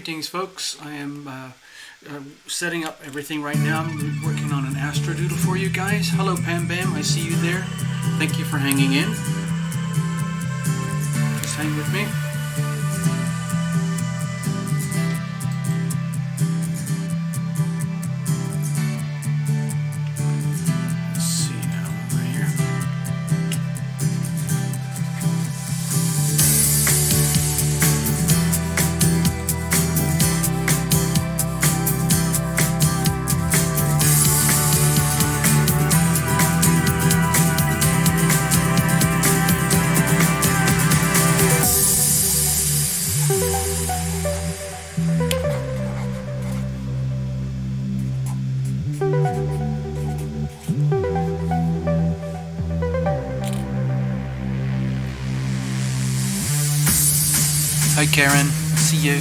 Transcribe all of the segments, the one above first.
Greetings, folks. I am setting up everything right now. I'm working on an astrodoodle for you guys. Hello, Pam Bam. I see you there. Thank you for hanging in. Just hang with me. Let's see now over here. Hi, Karen. See you.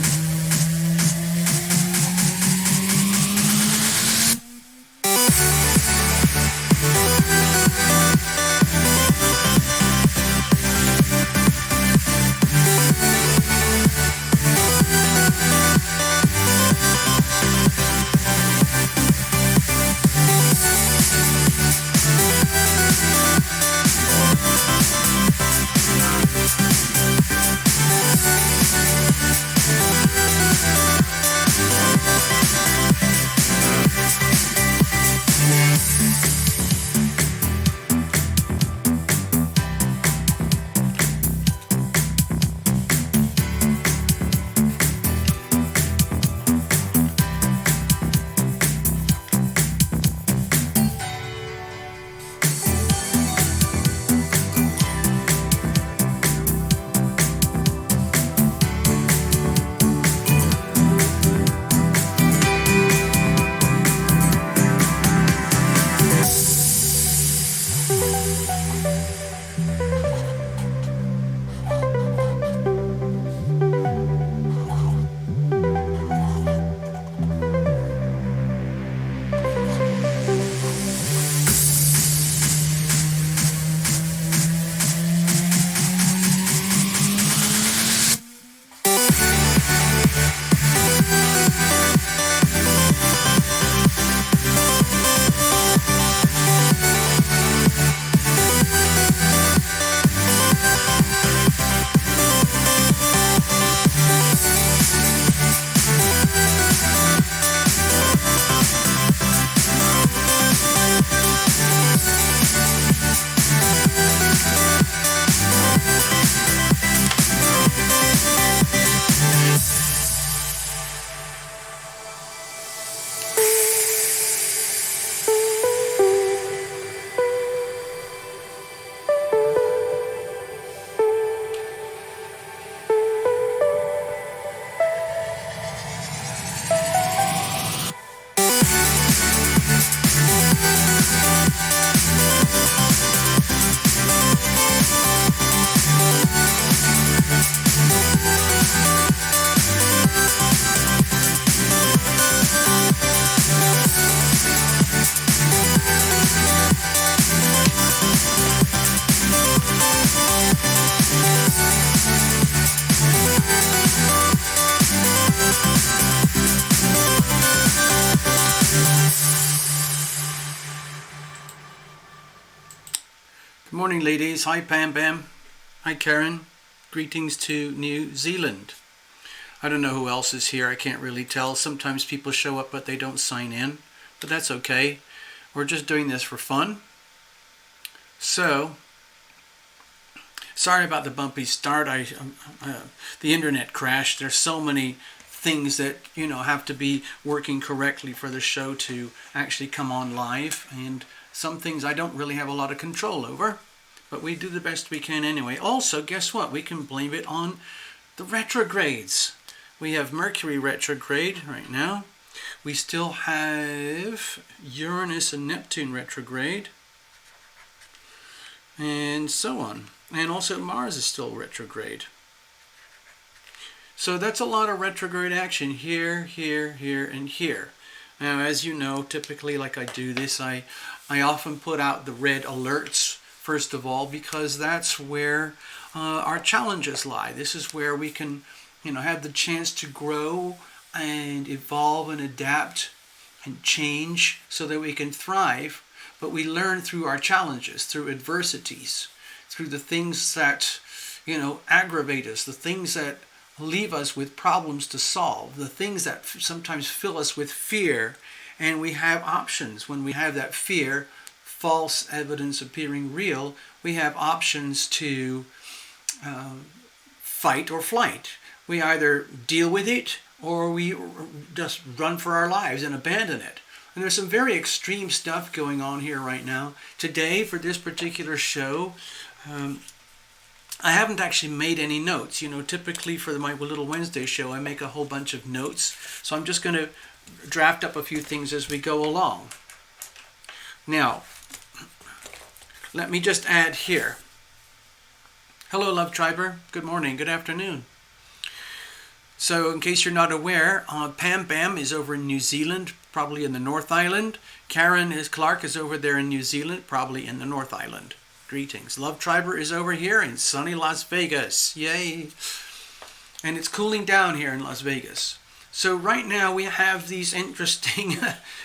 Good morning, ladies. Hi, Pam Bam. Hi, Karen. Greetings to New Zealand. I don't know who else is here. I can't really tell. Sometimes people show up, but they don't sign in. But that's okay. We're just doing this for fun. So, sorry about the bumpy start. The internet crashed. There's so many things that, have to be working correctly for the show to actually come on live. And some things I don't really have a lot of control over, but we do the best we can anyway. Also, guess what? We can blame it on the retrogrades. We have Mercury retrograde right now. We still have Uranus and Neptune retrograde, and so on. And also Mars is still retrograde. So that's a lot of retrograde action here, here, here, and here. Now, as you know, typically like I do this, I often put out the red alerts first of all, because that's where our challenges lie. This is where we can, have the chance to grow and evolve and adapt and change so that we can thrive. But we learn through our challenges, through adversities, through the things that, aggravate us, the things that leave us with problems to solve, the things that sometimes fill us with fear. And we have options. When we have that fear, false evidence appearing real, we have options to fight or flight. We either deal with it or we just run for our lives and abandon it. And there's some very extreme stuff going on here right now. Today, for this particular show, I haven't actually made any notes. Typically for my Little Wednesday show, I make a whole bunch of notes. So I'm just going to draft up a few things as we go along. Now, let me just add here. Hello, Love Triber. Good morning. Good afternoon. So, in case you're not aware, Pam Bam is over in New Zealand, probably in the North Island. Clark is over there in New Zealand, probably in the North Island. Greetings. Love Triber is over here in sunny Las Vegas. Yay! And it's cooling down here in Las Vegas. So right now we have these interesting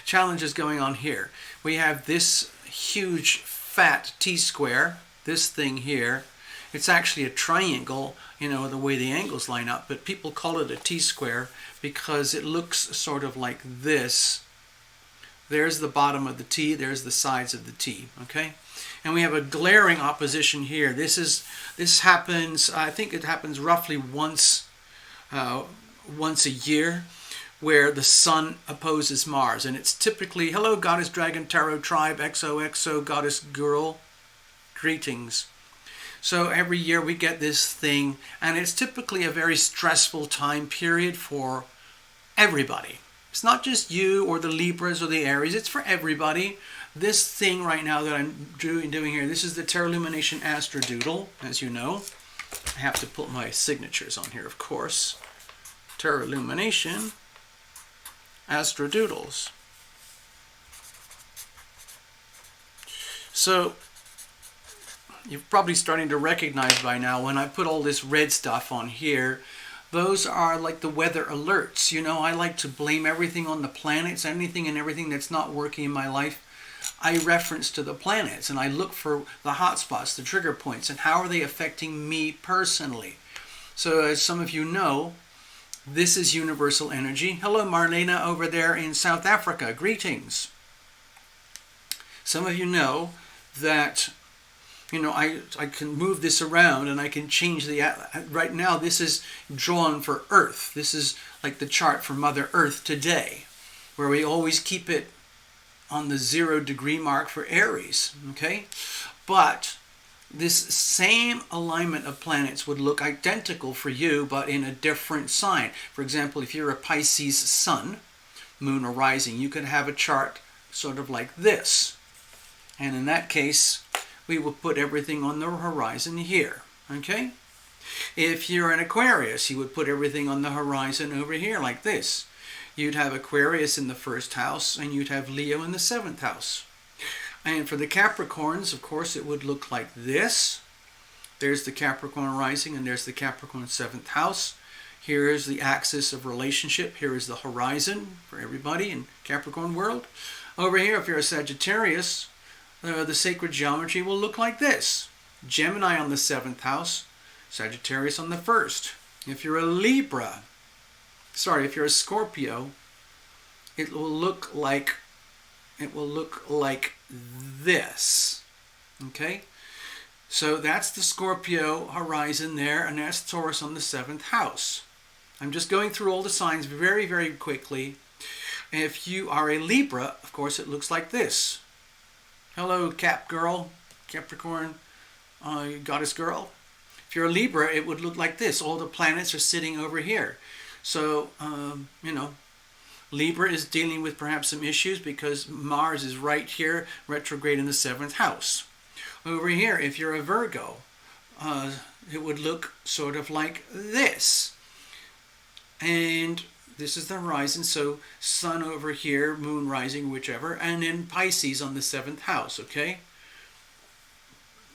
challenges going on here. We have this huge fat T-square, this thing here. It's actually a triangle, the way the angles line up, but people call it a T-square because it looks sort of like this. There's the bottom of the T, there's the sides of the T, okay? And we have a glaring opposition here. This happens, I think it happens roughly once a year, where the sun opposes Mars. And it's typically, hello Goddess Dragon Tarot Tribe, XOXO Goddess Girl, greetings. So every year we get this thing, and it's typically a very stressful time period for everybody. It's not just you or the Libras or the Aries, it's for everybody. This thing right now that I'm doing here, this is the Tarot Lumination Astrodoodle, as you know. I have to put my signatures on here, of course. Tarot Lumination Astrodoodles. So, you're probably starting to recognize by now when I put all this red stuff on here, those are like the weather alerts. I like to blame everything on the planets. Anything and everything that's not working in my life, I reference to the planets and I look for the hot spots, the trigger points, and how are they affecting me personally. So as some of you know, this is universal energy. Hello Marlena over there in South Africa. Greetings. Some of you know that I can move this around and I can change right now this is drawn for Earth. This is like the chart for Mother Earth today, where we always keep it on the 0 degree mark for Aries, okay? But this same alignment of planets would look identical for you, but in a different sign. For example, if you're a Pisces sun, moon or rising, you could have a chart sort of like this. And in that case, we will put everything on the horizon here, okay? If you're an Aquarius, you would put everything on the horizon over here like this. You'd have Aquarius in the first house, and you'd have Leo in the 7th house. And for the Capricorns, of course, it would look like this. There's the Capricorn rising, and there's the Capricorn 7th house. Here is the axis of relationship. Here is the horizon for everybody in Capricorn world. Over here, if you're a Sagittarius, the sacred geometry will look like this. Gemini on the 7th house, Sagittarius on the 1st. If you're a Libra, if you're a Scorpio, it will look like this. Okay? So that's the Scorpio horizon there, and that's Taurus on the 7th house. I'm just going through all the signs very, very quickly. If you are a Libra, of course, it looks like this. Hello, Cap Girl, Capricorn, Goddess Girl. If you're a Libra, it would look like this. All the planets are sitting over here. So, Libra is dealing with perhaps some issues because Mars is right here, retrograde in the 7th house. Over here, if you're a Virgo, it would look sort of like this. And this is the horizon, so sun over here, moon rising, whichever, and then Pisces on the 7th house, okay?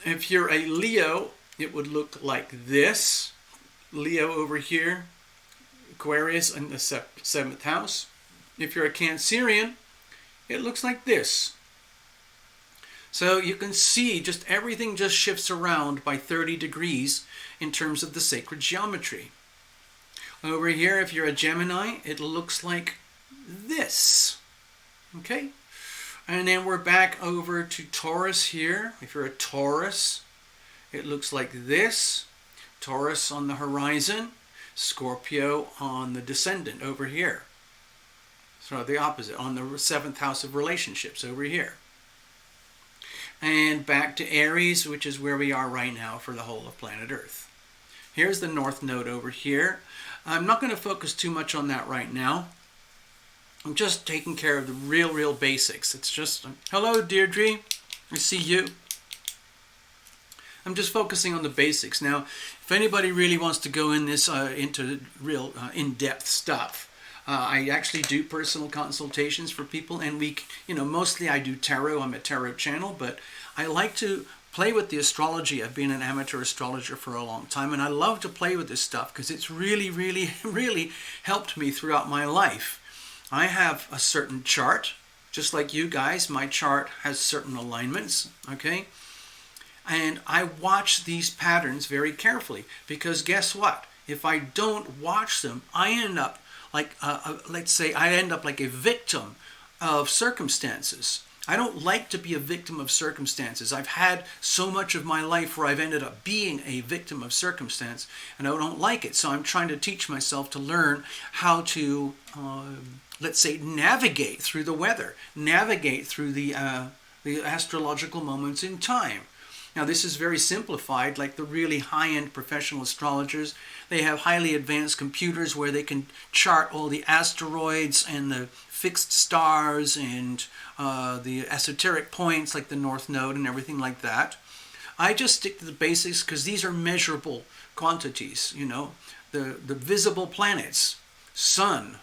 If you're a Leo, it would look like this. Leo over here, Aquarius in the 7th house. If you're a Cancerian, it looks like this. So you can see just everything just shifts around by 30 degrees in terms of the sacred geometry. Over here, if you're a Gemini, it looks like this. Okay? And then we're back over to Taurus here. If you're a Taurus, it looks like this. Taurus on the horizon, Scorpio on the descendant over here. So the opposite, on the 7th house of relationships over here. And back to Aries, which is where we are right now for the whole of planet Earth. Here's the North Node over here. I'm not going to focus too much on that right now. I'm just taking care of the real basics. It's just, hello Deirdre, I see you. I'm just focusing on the basics. Now, if anybody really wants to go in this into real in-depth stuff, I actually do personal consultations for people, and mostly I do tarot. I'm a tarot channel, but I like to play with the astrology. I've been an amateur astrologer for a long time, and I love to play with this stuff because it's really helped me throughout my life. I have a certain chart, just like you guys. My chart has certain alignments, okay? And I watch these patterns very carefully because guess what? If I don't watch them, I end up like, let's say I end up like a victim of circumstances. I don't like to be a victim of circumstances. I've had so much of my life where I've ended up being a victim of circumstance, and I don't like it. So I'm trying to teach myself to learn how to, let's say, navigate through the weather, navigate through the astrological moments in time. Now this is very simplified, like the really high-end professional astrologers. They have highly advanced computers where they can chart all the asteroids and the fixed stars and the esoteric points like the North Node and everything like that. I just stick to the basics because these are measurable quantities, the visible planets, Sun,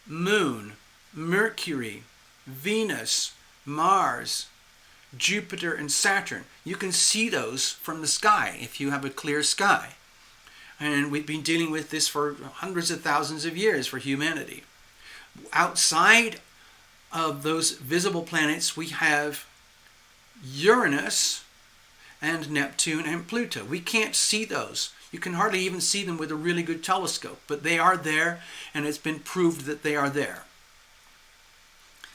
Moon, Mercury, Venus, Mars, Jupiter and Saturn. You can see those from the sky if you have a clear sky. And we've been dealing with this for hundreds of thousands of years for humanity. Outside of those visible planets, we have Uranus and Neptune and Pluto. We can't see those. You can hardly even see them with a really good telescope, but they are there, and it's been proved that they are there.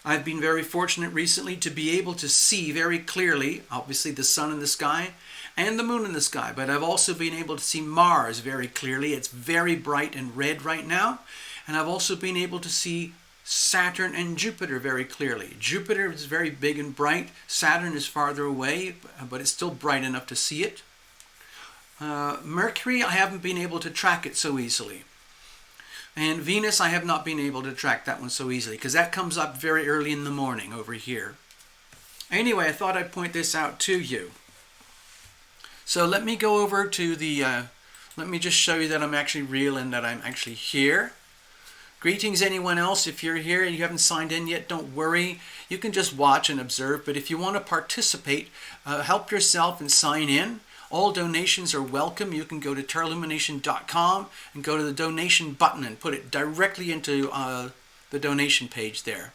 I've been very fortunate recently to be able to see very clearly, obviously the sun in the sky and the moon in the sky, but I've also been able to see Mars very clearly. It's very bright and red right now. And I've also been able to see Saturn and Jupiter very clearly. Jupiter is very big and bright. Saturn is farther away, but it's still bright enough to see it. Mercury, I haven't been able to track it so easily. And Venus, I have not been able to track that one so easily because that comes up very early in the morning over here. Anyway, I thought I'd point this out to you. So let me go over to the, let me just show you that I'm actually real and that I'm actually here. Greetings anyone else. If you're here and you haven't signed in yet, don't worry. You can just watch and observe. But if you want to participate, help yourself and sign in. All donations are welcome. You can go to tarotlumination.com and go to the donation button and put it directly into the donation page there.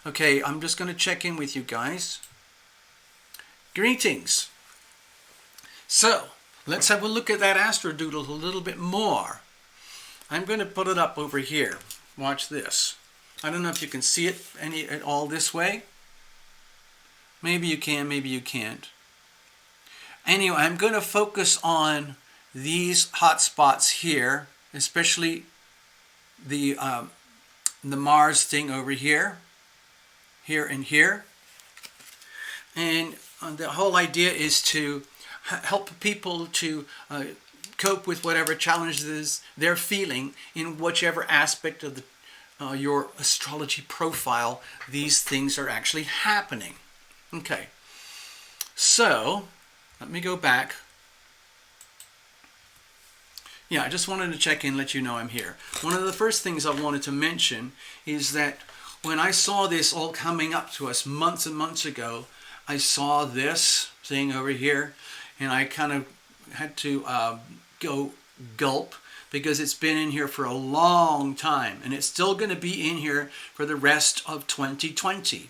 Okay, I'm just going to check in with you guys. Greetings. So, let's have a look at that astrodoodle a little bit more. I'm going to put it up over here. Watch this. I don't know if you can see it at all this way. Maybe you can, maybe you can't. Anyway, I'm going to focus on these hot spots here, especially the Mars thing over here, and here. And the whole idea is to help people to cope with whatever challenges they're feeling in whichever aspect of your astrology profile these things are actually happening. Okay, so let me go back. Yeah, I just wanted to check in, let you know I'm here. One of the first things I wanted to mention is that when I saw this all coming up to us months and months ago, I saw this thing over here, and I kind of had to go gulp because it's been in here for a long time, and it's still going to be in here for the rest of 2020.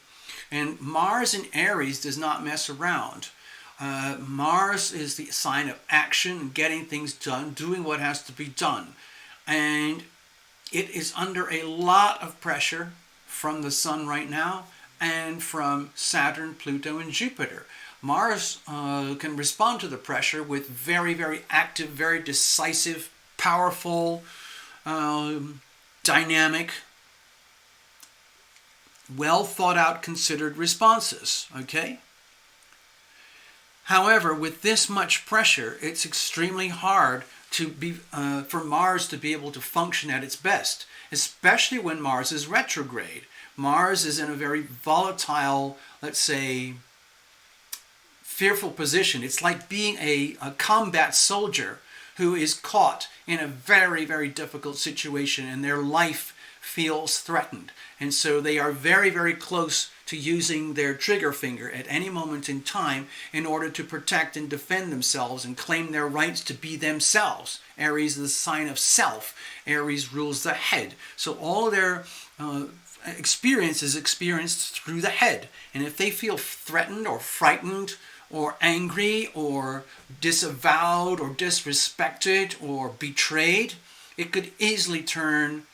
And Mars in Aries does not mess around. Mars is the sign of action, getting things done, doing what has to be done. And it is under a lot of pressure from the Sun right now and from Saturn, Pluto, and Jupiter. Mars can respond to the pressure with very, very active, very decisive, powerful, dynamic, well thought out, considered responses, okay? However, with this much pressure, it's extremely hard to be for Mars to be able to function at its best, especially when Mars is retrograde. Mars is in a very volatile, let's say, fearful position. It's like being a combat soldier who is caught in a very, very difficult situation, and their life feels threatened. And so they are very, very close to using their trigger finger at any moment in time in order to protect and defend themselves and claim their rights to be themselves. Aries is the sign of self. Aries rules the head. So all their experience is experienced through the head. And if they feel threatened or frightened or angry or disavowed or disrespected or betrayed, it could easily turn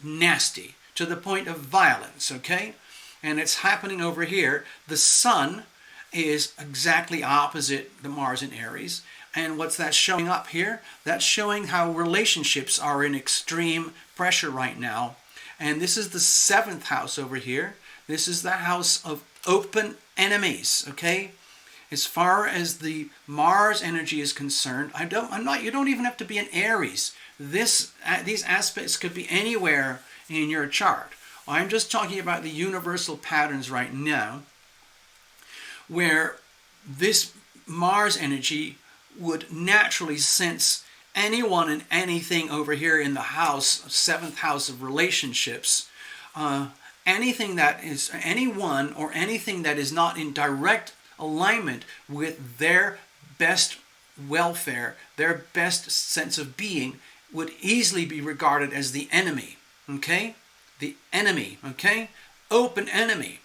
nasty to the point of violence, okay? And it's happening over here. The Sun is exactly opposite the Mars in Aries. And what's that showing up here? That's showing how relationships are in extreme pressure right now. And this is the 7th house over here. This is the house of open enemies, okay? As far as the Mars energy is concerned, you don't even have to be an Aries. These aspects could be anywhere in your chart. I'm just talking about the universal patterns right now, where this Mars energy would naturally sense anyone and anything over here in the house, 7th house of relationships, anything that is anyone or anything that is not in direct alignment with their best welfare, their best sense of being, would easily be regarded as the enemy, okay? The enemy, okay? Open enemy.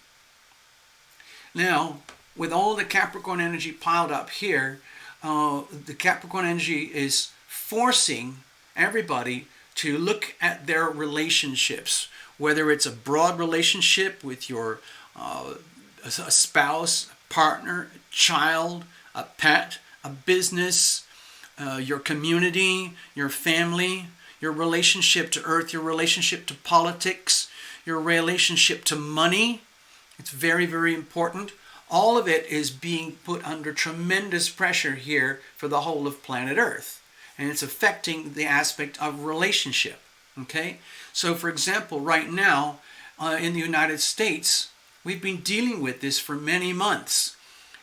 Now, with all the Capricorn energy piled up here, the Capricorn energy is forcing everybody to look at their relationships, whether it's a broad relationship with your a spouse, partner, child, a pet, a business, your community, your family, your relationship to earth, your relationship to politics, your relationship to money. It's very, very important. All of it is being put under tremendous pressure here for the whole of planet Earth. And it's affecting the aspect of relationship. Okay? So, for example, right now in the United States, we've been dealing with this for many months.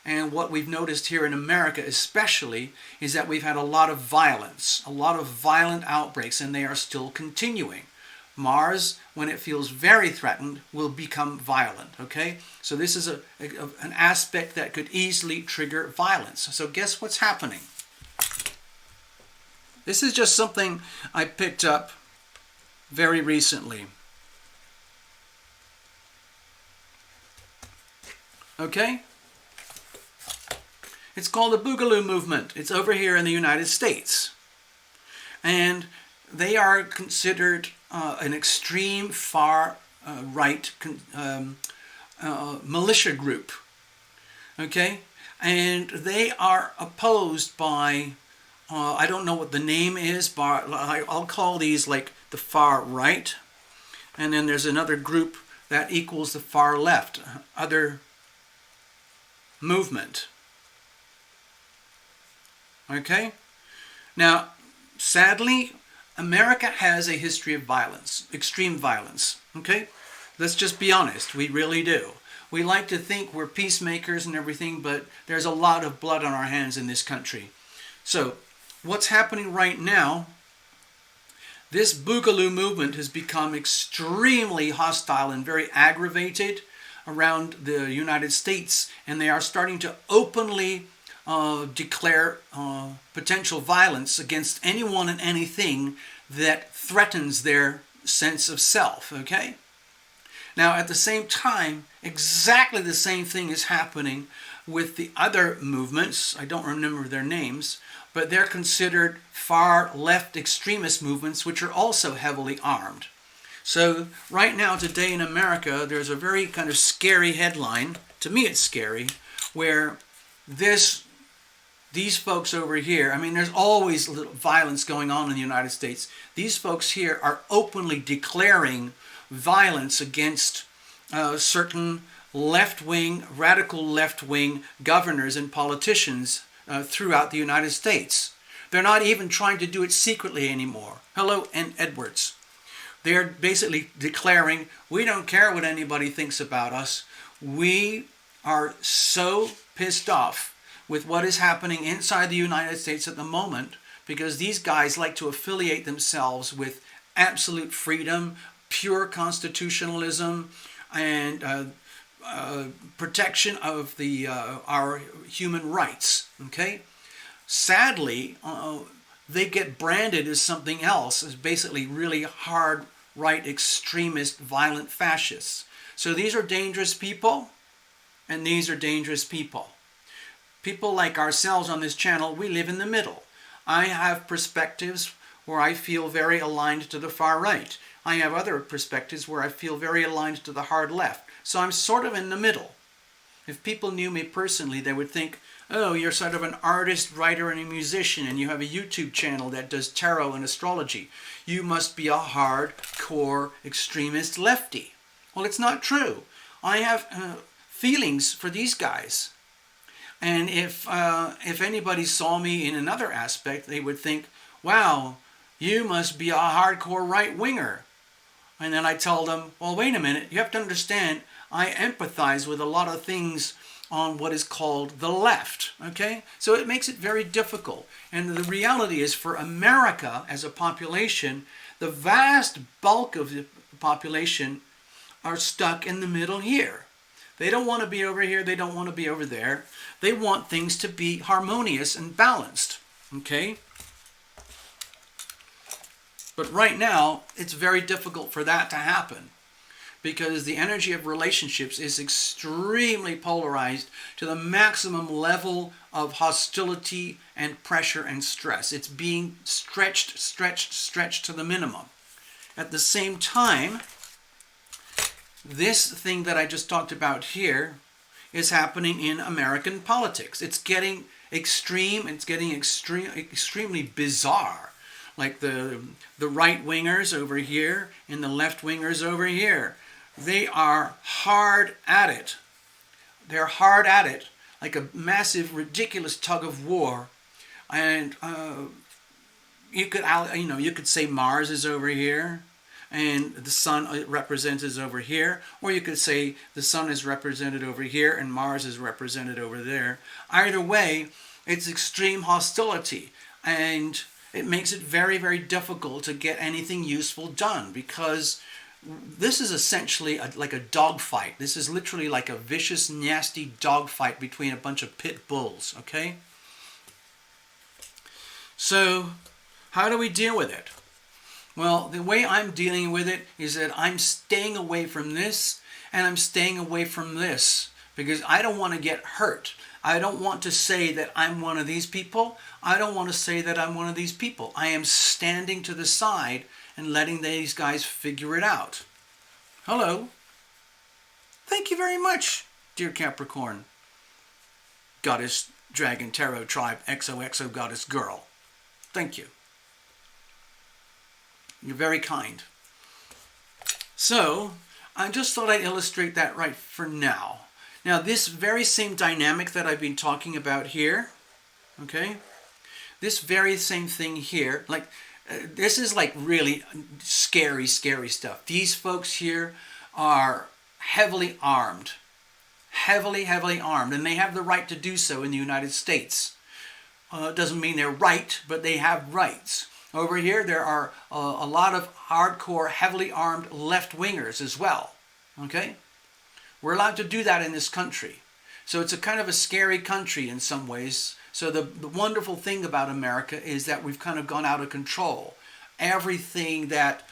And what we've noticed here in America especially is that we've had a lot of violence, a lot of violent outbreaks, and they are still continuing. Mars, when it feels very threatened, will become violent, okay? So this is an aspect that could easily trigger violence. So guess what's happening? This is just something I picked up very recently. Okay? It's called the Boogaloo movement. It's over here in the United States. And they are considered an extreme far-right militia group. Okay? And they are opposed by, I don't know what the name is, but I'll call these like the far right. And then there's another group that equals the far left, other movement. Okay? Now, sadly, America has a history of violence, extreme violence. Okay? Let's just be honest. We really do. We like to think we're peacemakers and everything, but there's a lot of blood on our hands in this country. So, what's happening right now, this Boogaloo movement has become extremely hostile and very aggravated around the United States, and they are starting to openly declare potential violence against anyone and anything that threatens their sense of self, okay? Now, at the same time, exactly the same thing is happening with the other movements. I don't remember their names, but they're considered far left extremist movements, which are also heavily armed. So right now, today in America, there's a very kind of scary headline, to me it's scary, where these folks over here, I mean, there's always little violence going on in the United States. These folks here are openly declaring violence against certain left-wing, radical left-wing governors and politicians throughout the United States. They're not even trying to do it secretly anymore. Hello, and Edwards. They're basically declaring, we don't care what anybody thinks about us. We are so pissed off with what is happening inside the United States at the moment, because these guys like to affiliate themselves with absolute freedom, pure constitutionalism, and protection of our human rights. Okay, sadly, they get branded as something else, as basically really hard right extremist, violent fascists. So these are dangerous people, and these are dangerous people. People like ourselves on this channel, we live in the middle. I have perspectives where I feel very aligned to the far right. I have other perspectives where I feel very aligned to the hard left. So I'm sort of in the middle. If people knew me personally, they would think, oh, you're sort of an artist, writer, and a musician, and you have a YouTube channel that does tarot and astrology. You must be a hardcore extremist lefty. Well, it's not true. I have feelings for these guys. And if anybody saw me in another aspect, they would think, wow, you must be a hardcore right-winger. And then I tell them, well, wait a minute, you have to understand, I empathize with a lot of things on what is called the left, okay? So it makes it very difficult. And the reality is, for America as a population, the vast bulk of the population are stuck in the middle here. They don't want to be over here, they don't want to be over there. They want things to be harmonious and balanced, okay? But right now, it's very difficult for that to happen, because the energy of relationships is extremely polarized to the maximum level of hostility and pressure and stress. It's being stretched to the minimum. At the same time, this thing that I just talked about here is happening in American politics. It's getting extreme, it's getting extremely bizarre. Like the right-wingers over here and the left-wingers over here. They are hard at it. They're hard at it, like a massive, ridiculous tug of war. And you could say Mars is over here, and the sun represented over here, or you could say the sun is represented over here and Mars is represented over there. Either way, it's extreme hostility, and it makes it very, very difficult to get anything useful done, because this is essentially like a dogfight. This is literally like a vicious, nasty dogfight between a bunch of pit bulls, okay? So, how do we deal with it? Well, the way I'm dealing with it is that I'm staying away from this, and I'm staying away from this, because I don't want to get hurt. I don't want to say that I'm one of these people. I don't want to say that I'm one of these people. I am standing to the side and letting these guys figure it out. Hello. Thank you very much, dear Capricorn. Goddess, Dragon, Tarot, Tribe, XOXO, Goddess, Girl. Thank you. You're very kind. So, I just thought I'd illustrate that right for now. Now, this very same dynamic that I've been talking about here, okay, this very same thing here, like, this is like really scary, scary stuff. These folks here are heavily armed, heavily armed, and they have the right to do so in the United States. It doesn't mean they're right, but they have rights. Over here, there are a lot of hardcore, heavily armed left-wingers as well, okay? We're allowed to do that in this country. So it's a kind of a scary country in some ways. So the wonderful thing about America is that we've kind of gone out of control. everything that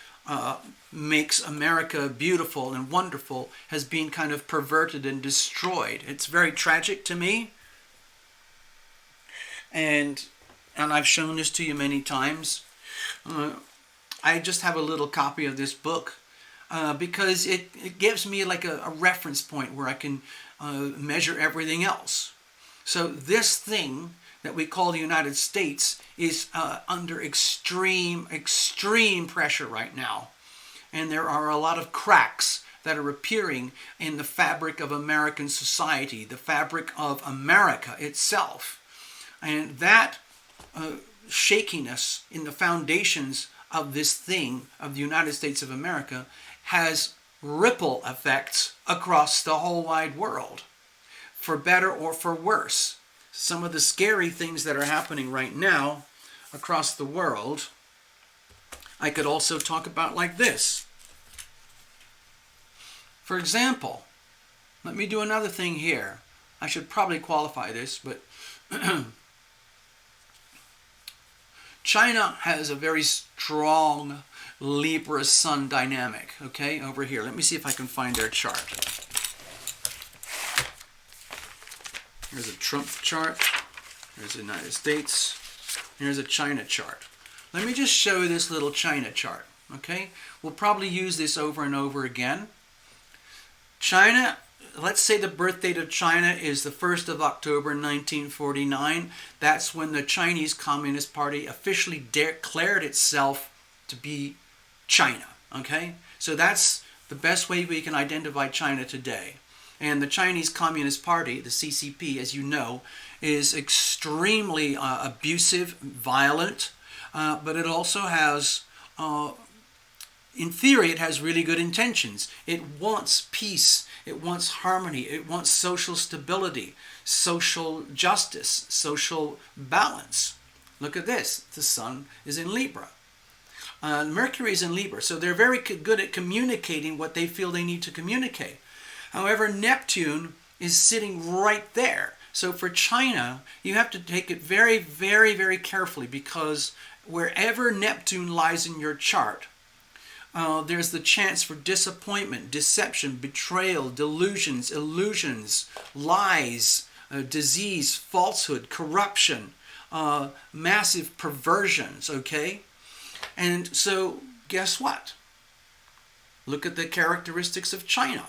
makes America beautiful and wonderful has been kind of perverted and destroyed. It's very tragic to me. And I've shown this to you many times. I just have a little copy of this book because it gives me like a reference point where I can measure everything else. So this thing that we call the United States is under extreme pressure right now. And there are a lot of cracks that are appearing in the fabric of American society, the fabric of America itself. And that shakiness in the foundations of this thing, of the United States of America, has ripple effects across the whole wide world, for better or for worse. Some of the scary things that are happening right now across the world, I could also talk about like this. For example, let me do another thing here. I should probably qualify this, but China has a very strong Libra Sun dynamic, okay, over here. Let me see if I can find their chart. Here's a Trump chart. Here's the United States. Here's a China chart. Let me just show you this little China chart, okay? We'll probably use this over and over again. China, let's say the birth date of China is the 1st of October 1949. That's when the Chinese Communist Party officially declared itself to be China, okay? So that's the best way we can identify China today. And the Chinese Communist Party, the CCP, as you know, is extremely abusive, violent, but it also has, in theory, it has really good intentions. It wants peace, it wants harmony, it wants social stability, social justice, social balance. Look at this, the sun is in Libra. Mercury is in Libra, so they're very good at communicating what they feel they need to communicate. However, Neptune is sitting right there. So for China, you have to take it very, very, very carefully, because wherever Neptune lies in your chart, there's the chance for disappointment, deception, betrayal, delusions, illusions, lies, disease, falsehood, corruption, massive perversions, okay? And so guess what? Look at the characteristics of China.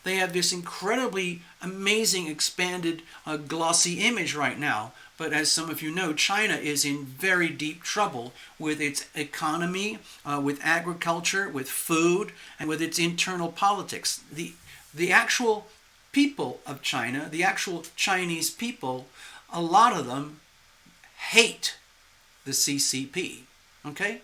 They have this incredibly amazing, expanded, glossy image right now. But as some of you know, China is in very deep trouble with its economy, with agriculture, with food, and with its internal politics. The actual people of China, the actual Chinese people, a lot of them hate the CCP, okay?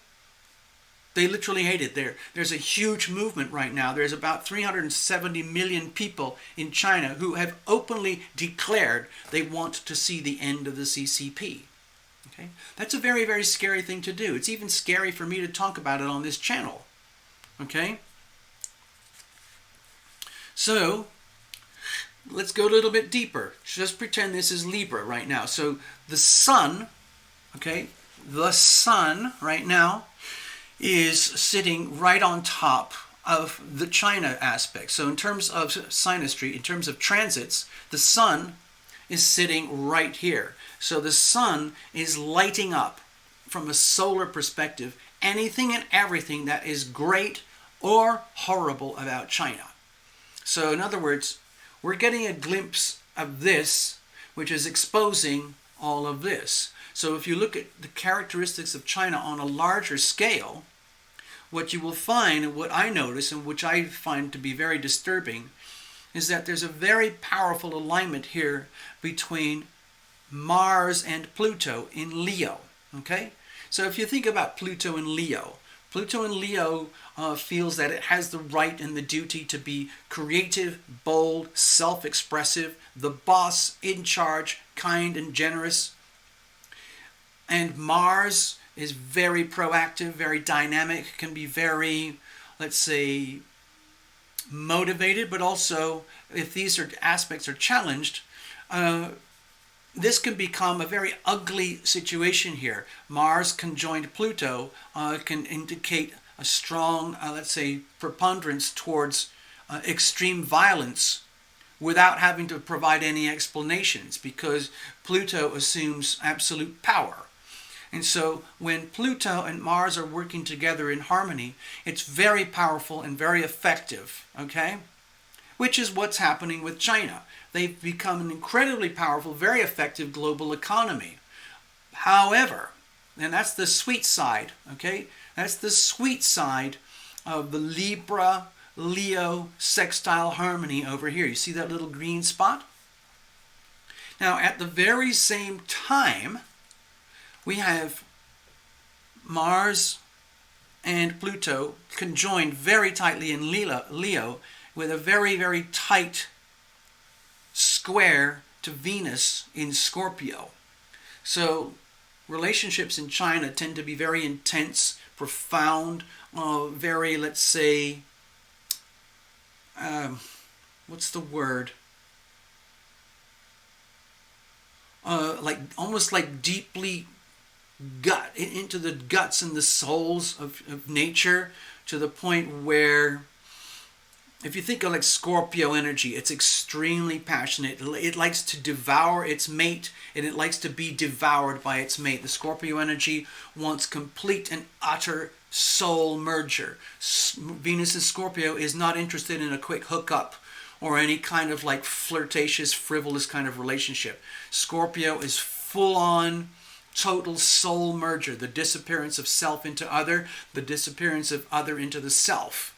They literally hate it. There's a huge movement right now. There's about 370 million people in China who have openly declared they want to see the end of the CCP. Okay? That's a very, very scary thing to do. It's even scary for me to talk about it on this channel. Okay? So, let's go a little bit deeper. Just pretend this is Libra right now. So, the sun, okay, the sun right now is sitting right on top of the China aspect. So in terms of synastry, in terms of transits, the sun is sitting right here. So the sun is lighting up, from a solar perspective, anything and everything that is great or horrible about China. So in other words, we're getting a glimpse of this, which is exposing all of this. So if you look at the characteristics of China on a larger scale, what you will find, and what I notice, and which I find to be very disturbing, is that there's a very powerful alignment here between Mars and Pluto in Leo. Okay? So if you think about Pluto in Leo feels that it has the right and the duty to be creative, bold, self-expressive, the boss, in charge, kind and generous. And Mars is very proactive, very dynamic, can be very, let's say, motivated, but also, if these aspects are challenged, this can become a very ugly situation here. Mars conjoined Pluto can indicate a strong, let's say, preponderance towards extreme violence without having to provide any explanations, because Pluto assumes absolute power. And so when Pluto and Mars are working together in harmony, it's very powerful and very effective, okay? Which is what's happening with China. They've become an incredibly powerful, very effective global economy. However, and that's the sweet side, okay? That's the sweet side of the Libra-Leo sextile harmony over here. You see that little green spot? Now, at the very same time, we have Mars and Pluto conjoined very tightly in Leo with a very, very tight square to Venus in Scorpio. So relationships in China tend to be very intense, profound, very, let's say, what's the word? Like almost like deeply into the guts and the souls of nature, to the point where, if you think of like Scorpio energy, it's extremely passionate. It likes to devour its mate, and it likes to be devoured by its mate. The Scorpio energy wants complete and utter soul merger. Venus in Scorpio is not interested in a quick hookup or any kind of like flirtatious, frivolous kind of relationship. Scorpio is full on total soul merger, the disappearance of self into other, the disappearance of other into the self.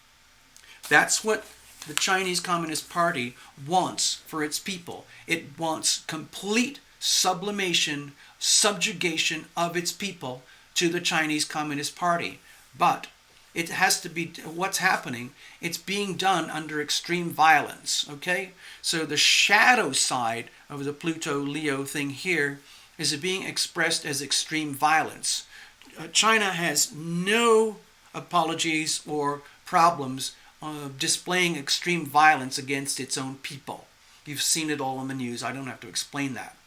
That's what the Chinese Communist Party wants for its people. It wants complete sublimation, subjugation of its people to the Chinese Communist Party. But it has to be, what's happening, it's being done under extreme violence, okay? So the shadow side of the Pluto-Leo thing here is being expressed as extreme violence. China has no apologies or problems displaying extreme violence against its own people. You've seen it all in the news. I don't have to explain that.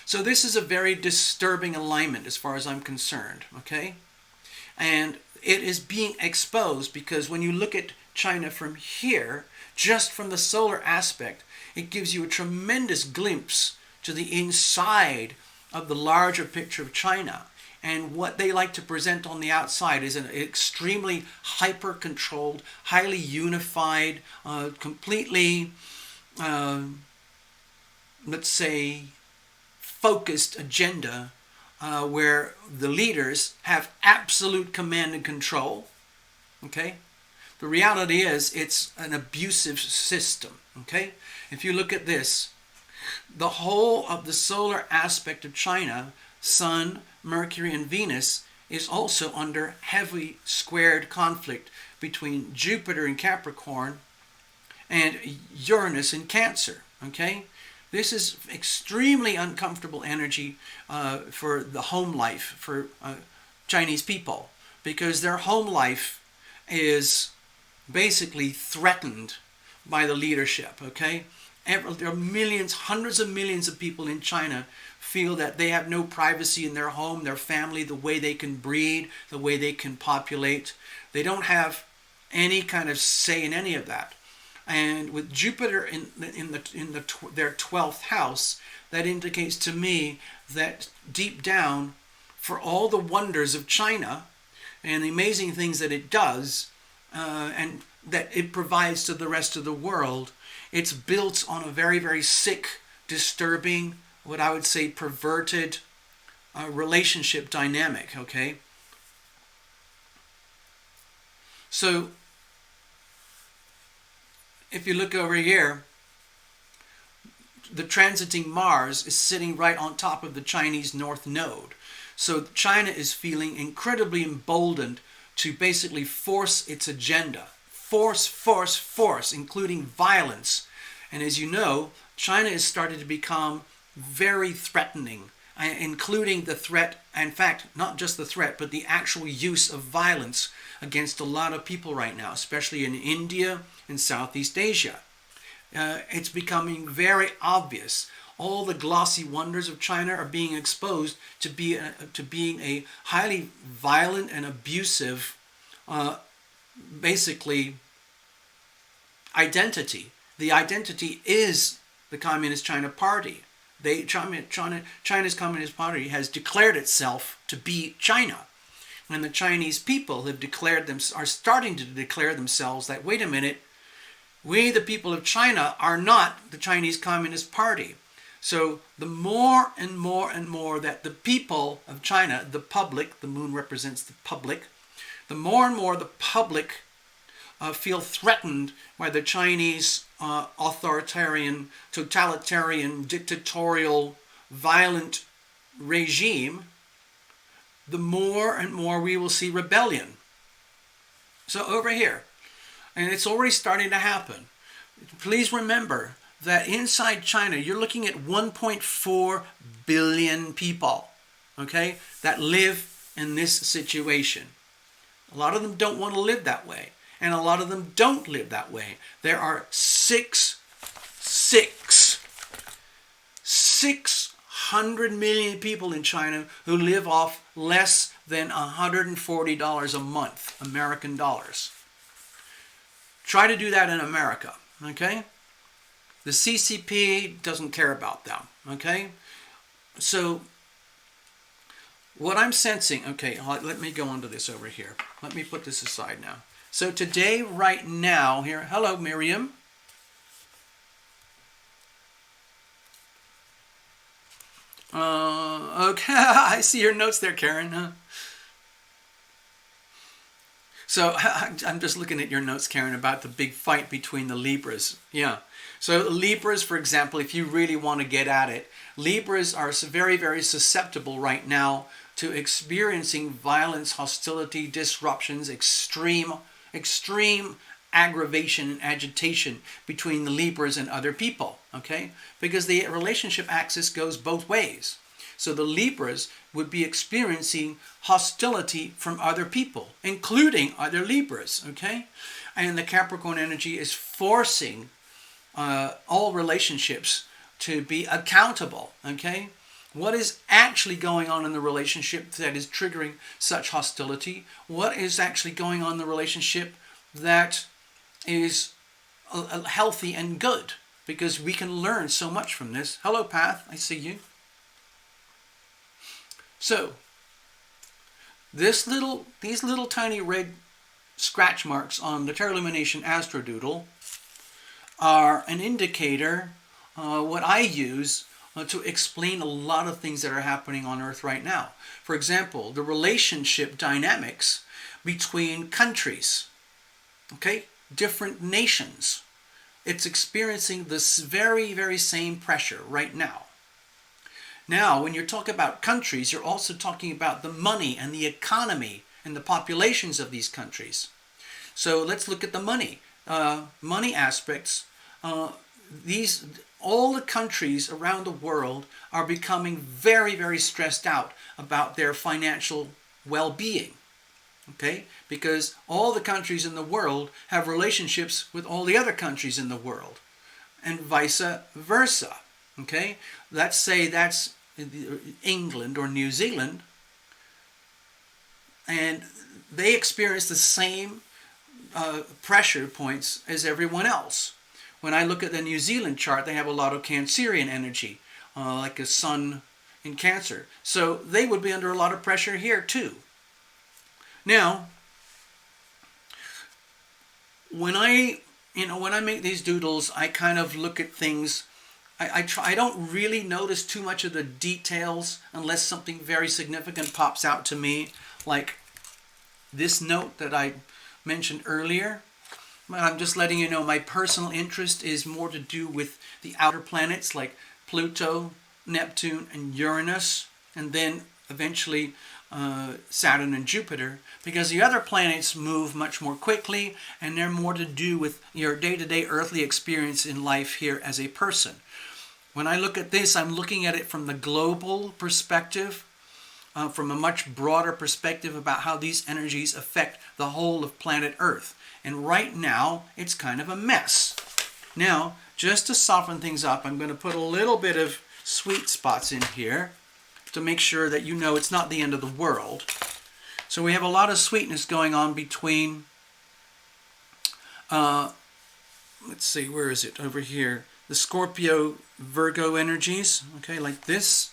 So this is a very disturbing alignment as far as I'm concerned, okay? And it is being exposed because when you look at China from here, just from the solar aspect, it gives you a tremendous glimpse to the inside of the larger picture of China. And what they like to present on the outside is an extremely hyper-controlled, highly unified, completely, let's say, focused agenda where the leaders have absolute command and control. Okay? The reality is it's an abusive system. Okay? If you look at this, the whole of the solar aspect of China, Sun, Mercury, and Venus, is also under heavy squared conflict between Jupiter in Capricorn and Uranus in Cancer. Okay? This is extremely uncomfortable energy for the home life for Chinese people, because their home life is basically threatened by the leadership. Okay? There are millions, hundreds of millions of people in China feel that they have no privacy in their home, their family, the way they can breed, the way they can populate. They don't have any kind of say in any of that. And with Jupiter in their 12th house, that indicates to me that deep down, for all the wonders of China and the amazing things that it does, and that it provides to the rest of the world, it's built on a very, very sick, disturbing, what I would say perverted relationship dynamic, okay? So, if you look over here, the transiting Mars is sitting right on top of the Chinese North Node. So China is feeling incredibly emboldened to basically force its agenda. Force, including violence. And as you know, China is starting to become very threatening, including the threat, in fact, not just the threat, but the actual use of violence against a lot of people right now, especially in India and Southeast Asia. It's becoming very obvious. all the glossy wonders of China are being exposed to being a highly violent and abusive, basically, identity. The identity is the Communist China Party. China's Communist Party has declared itself to be China. And the Chinese people are starting to declare themselves that, wait a minute, we, the people of China, are not the Chinese Communist Party. So the more and more and more that the people of China, the public, the moon represents the public, the more and more the public feel threatened by the Chinese authoritarian, totalitarian, dictatorial, violent regime, the more and more we will see rebellion. So over here, and it's already starting to happen. Please remember that inside China, you're looking at 1.4 billion people, okay, that live in this situation. A lot of them don't want to live that way, and a lot of them don't live that way. There are 600 million people in China who live off less than $140 a month, American dollars. Try to do that in America, okay? The CCP doesn't care about them, okay? So what I'm sensing, okay, let me go on to this over here. Let me put this aside now. So today, right now, here, hello, Miriam. Okay, I see your notes there, Karen. Huh? So I'm just looking at your notes, Karen, about the big fight between the Libras. Yeah. So Libras, for example, if you really want to get at it, Libras are very, very susceptible right now to experiencing violence, hostility, disruptions, extreme aggravation and agitation between the Libras and other people, okay? Because the relationship axis goes both ways. So the Libras would be experiencing hostility from other people, including other Libras, okay? And the Capricorn energy is forcing all relationships to be accountable, okay? What is actually going on in the relationship that is triggering such hostility? What is actually going on in the relationship that is healthy and good? Because we can learn so much from this. Hello, Path. I see you. So, these little tiny red scratch marks on the Terra Lumination Astrodoodle are an indicator, what I use to explain a lot of things that are happening on Earth right now. For example, the relationship dynamics between countries, okay, different nations. It's experiencing this very, very same pressure right now. Now, when you're talking about countries, you're also talking about the money and the economy and the populations of these countries. So let's look at the money aspects. All the countries around the world are becoming very, very stressed out about their financial well-being. Okay? Because all the countries in the world have relationships with all the other countries in the world, and vice versa. Okay? Let's say that's England or New Zealand, and they experience the same pressure points as everyone else. When I look at the New Zealand chart, they have a lot of Cancerian energy, like a sun in Cancer. So they would be under a lot of pressure here too. Now, when I make these doodles, I kind of look at things. I don't really notice too much of the details unless something very significant pops out to me, like this note that I mentioned earlier. I'm just letting you know my personal interest is more to do with the outer planets like Pluto, Neptune, and Uranus, and then eventually Saturn and Jupiter, because the other planets move much more quickly and they're more to do with your day-to-day earthly experience in life here as a person. When I look at this, I'm looking at it from the global perspective, from a much broader perspective about how these energies affect the whole of planet Earth. And right now, it's kind of a mess. Now, just to soften things up, I'm going to put a little bit of sweet spots in here to make sure that you know it's not the end of the world. So we have a lot of sweetness going on between, let's see, where is it? Over here. The Scorpio Virgo energies, okay, like this,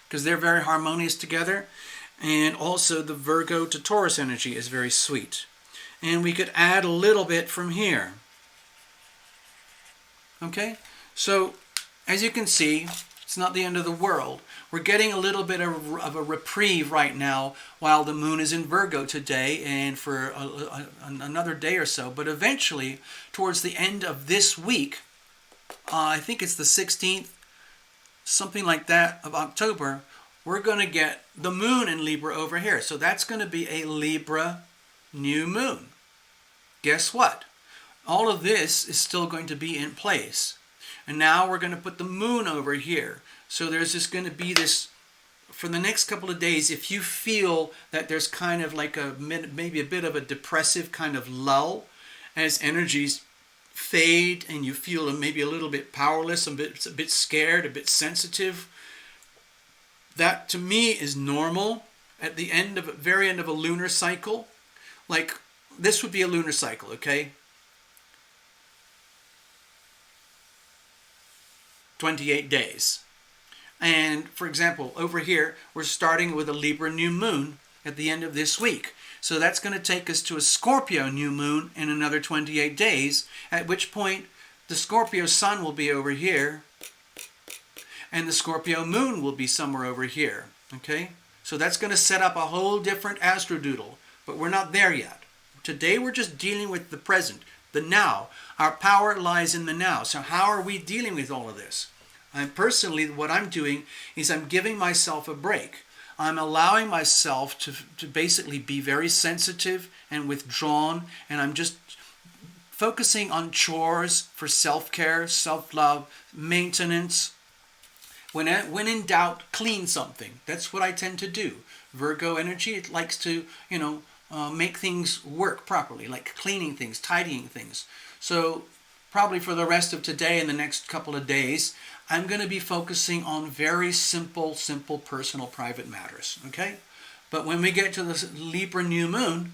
because they're very harmonious together. And also the Virgo to Taurus energy is very sweet. And we could add a little bit from here. Okay, so as you can see, it's not the end of the world. We're getting a little bit of a reprieve right now while the moon is in Virgo today and for another day or so. But eventually, towards the end of this week, I think it's the 16th, something like that, of October, we're going to get the moon in Libra over here. So that's going to be a Libra new moon. Guess what? All of this is still going to be in place. And now we're going to put the moon over here. So there's just going to be this, for the next couple of days, if you feel that there's kind of like maybe a bit of a depressive kind of lull as energies fade and you feel maybe a little bit powerless, a bit scared, a bit sensitive, that to me is normal at the very end of a lunar cycle. Like this would be a lunar cycle, okay? 28 days. And for example, over here, we're starting with a Libra new moon at the end of this week. So that's going to take us to a Scorpio new moon in another 28 days, at which point the Scorpio sun will be over here and the Scorpio moon will be somewhere over here. Okay? So that's going to set up a whole different astrodoodle, but we're not there yet. Today we're just dealing with the present, the now. Our power lies in the now. So how are we dealing with all of this? Personally, what I'm doing is I'm giving myself a break. I'm allowing myself to basically be very sensitive and withdrawn, and I'm just focusing on chores for self-care, self-love, maintenance. When in doubt, clean something. That's what I tend to do. Virgo energy, it likes to, make things work properly, like cleaning things, tidying things. So probably for the rest of today and the next couple of days, I'm going to be focusing on very simple, personal, private matters, okay? But when we get to the Libra new moon,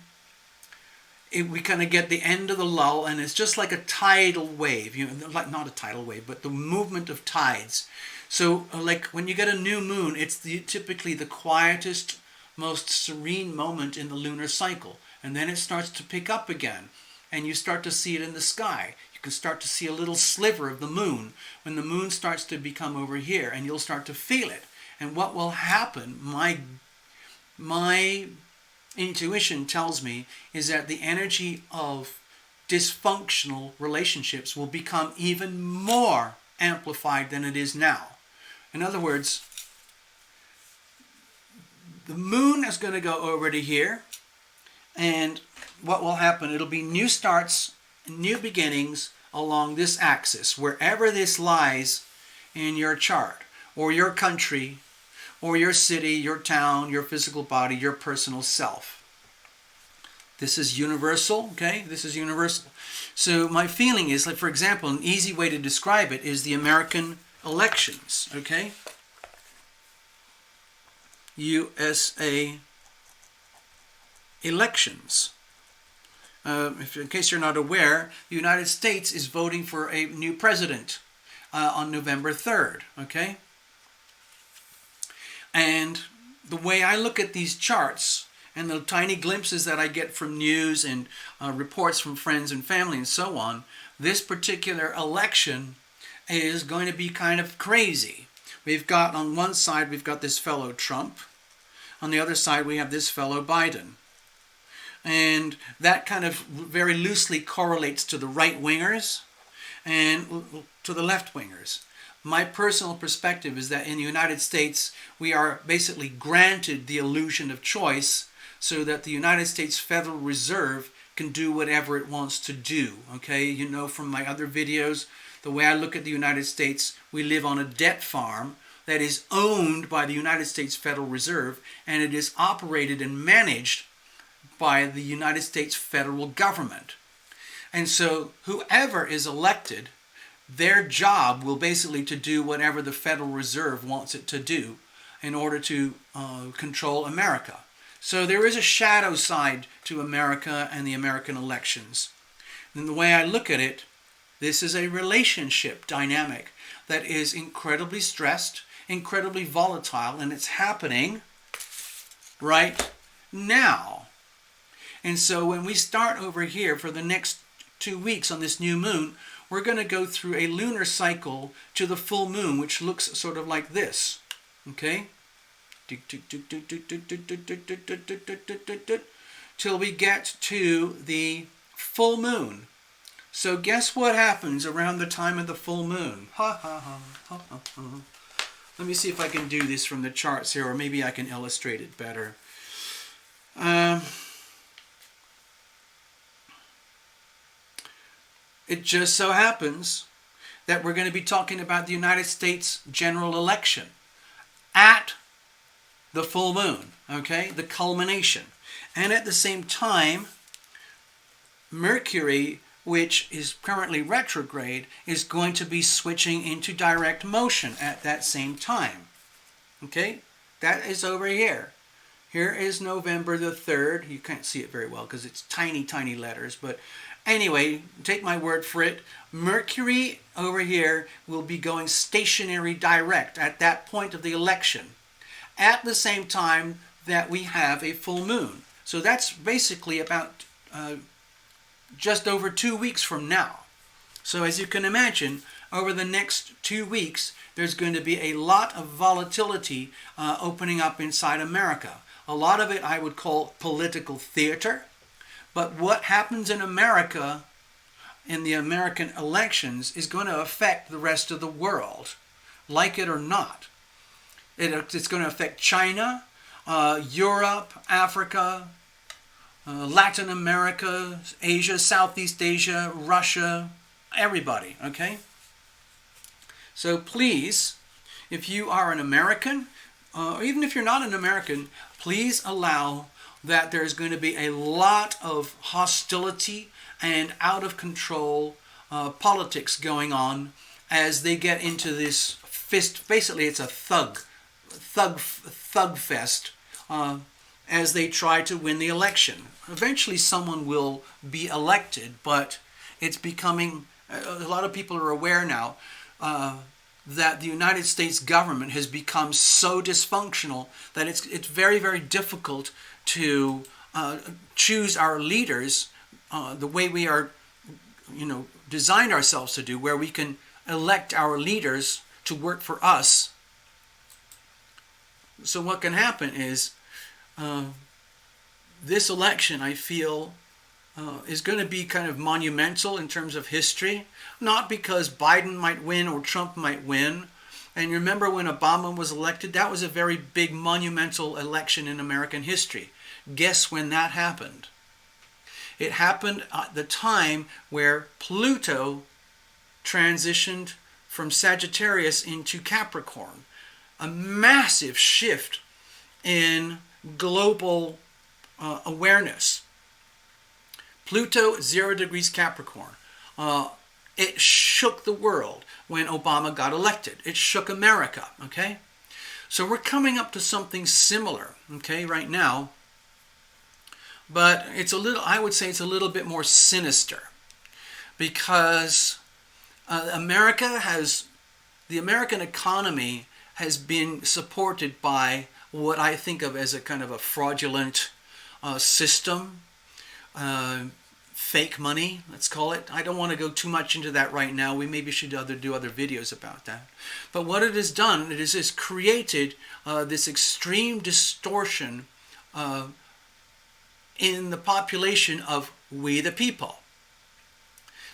we kind of get the end of the lull, and it's just like a tidal wave, like not a tidal wave, but the movement of tides. So like when you get a new moon, it's typically the quietest, most serene moment in the lunar cycle. And then it starts to pick up again, and you start to see it in the sky. You can start to see a little sliver of the moon when the moon starts to become over here, and you'll start to feel it. And what will happen, my intuition tells me, is that the energy of dysfunctional relationships will become even more amplified than it is now. In other words, the moon is going to go over to here, and what will happen, it'll be new starts, new beginnings along this axis, wherever this lies in your chart, or your country, or your city, your town, your physical body, your personal self. This is universal, okay? This is universal. So my feeling is, like, for example, an easy way to describe it is the American elections, okay? USA elections. In case you're not aware, the United States is voting for a new president on November 3rd, okay? And the way I look at these charts and the tiny glimpses that I get from news and reports from friends and family and so on, this particular election is going to be kind of crazy. We've got, on one side, we've got this fellow Trump. On the other side, we have this fellow Biden. And that kind of very loosely correlates to the right-wingers and to the left-wingers. My personal perspective is that in the United States, we are basically granted the illusion of choice so that the United States Federal Reserve can do whatever it wants to do. Okay, you know from my other videos, the way I look at the United States, we live on a debt farm that is owned by the United States Federal Reserve, and it is operated and managed by the United States federal government. And so whoever is elected their job will basically to do whatever the Federal Reserve wants it to do in order to control America. So there is a shadow side to America and the American elections. And the way I look at it, this is a relationship dynamic that is incredibly stressed, incredibly volatile, and it's happening right now. And so when we start over here for the next 2 weeks on this new moon, we're going to go through a lunar cycle to the full moon, which looks sort of like this. Okay? Till we get to the full moon. So guess what happens around the time of the full moon? Let me see if I can do this from the charts here, or maybe I can illustrate it better. It just so happens that we're going to be talking about the United States general election at the full moon, okay, the culmination. And at the same time, Mercury, which is currently retrograde, is going to be switching into direct motion at that same time. Okay, that is over here. Here is November the 3rd. You can't see it very well because it's tiny, tiny letters. But anyway, take my word for it. Mercury over here will be going stationary direct at that point of the election, at the same time that we have a full moon. So that's basically about just over 2 weeks from now. So as you can imagine, over the next 2 weeks, there's going to be a lot of volatility opening up inside America. A lot of it I would call political theater. But what happens in America, in the American elections, is going to affect the rest of the world, like it or not. It's going to affect China, Europe, Africa, Latin America, Asia, Southeast Asia, Russia, everybody, okay? So please, if you are an American, or even if you're not an American, please allow that there's going to be a lot of hostility and out of control politics going on as they get into this fist. Basically, it's a thug fest as they try to win the election. Eventually, someone will be elected, but it's becoming. A lot of people are aware now that the United States government has become so dysfunctional that it's very, very difficult to choose our leaders the way we are, designed ourselves to do, where we can elect our leaders to work for us. So what can happen is this election, I feel, is going to be kind of monumental in terms of history, not because Biden might win or Trump might win. And you remember when Obama was elected, that was a very big monumental election in American history. Guess when that happened? It happened at the time where Pluto transitioned from Sagittarius into Capricorn. A massive shift in global awareness. Pluto, 0 degrees Capricorn. It shook the world when Obama got elected. It shook America, okay? So we're coming up to something similar, okay, right now. But I would say it's a little bit more sinister, because the American economy has been supported by what I think of as a kind of a fraudulent system, fake money, let's call it. I don't want to go too much into that right now. We maybe should do other videos about that. But what it has done, it has created this extreme distortion in the population of we the people,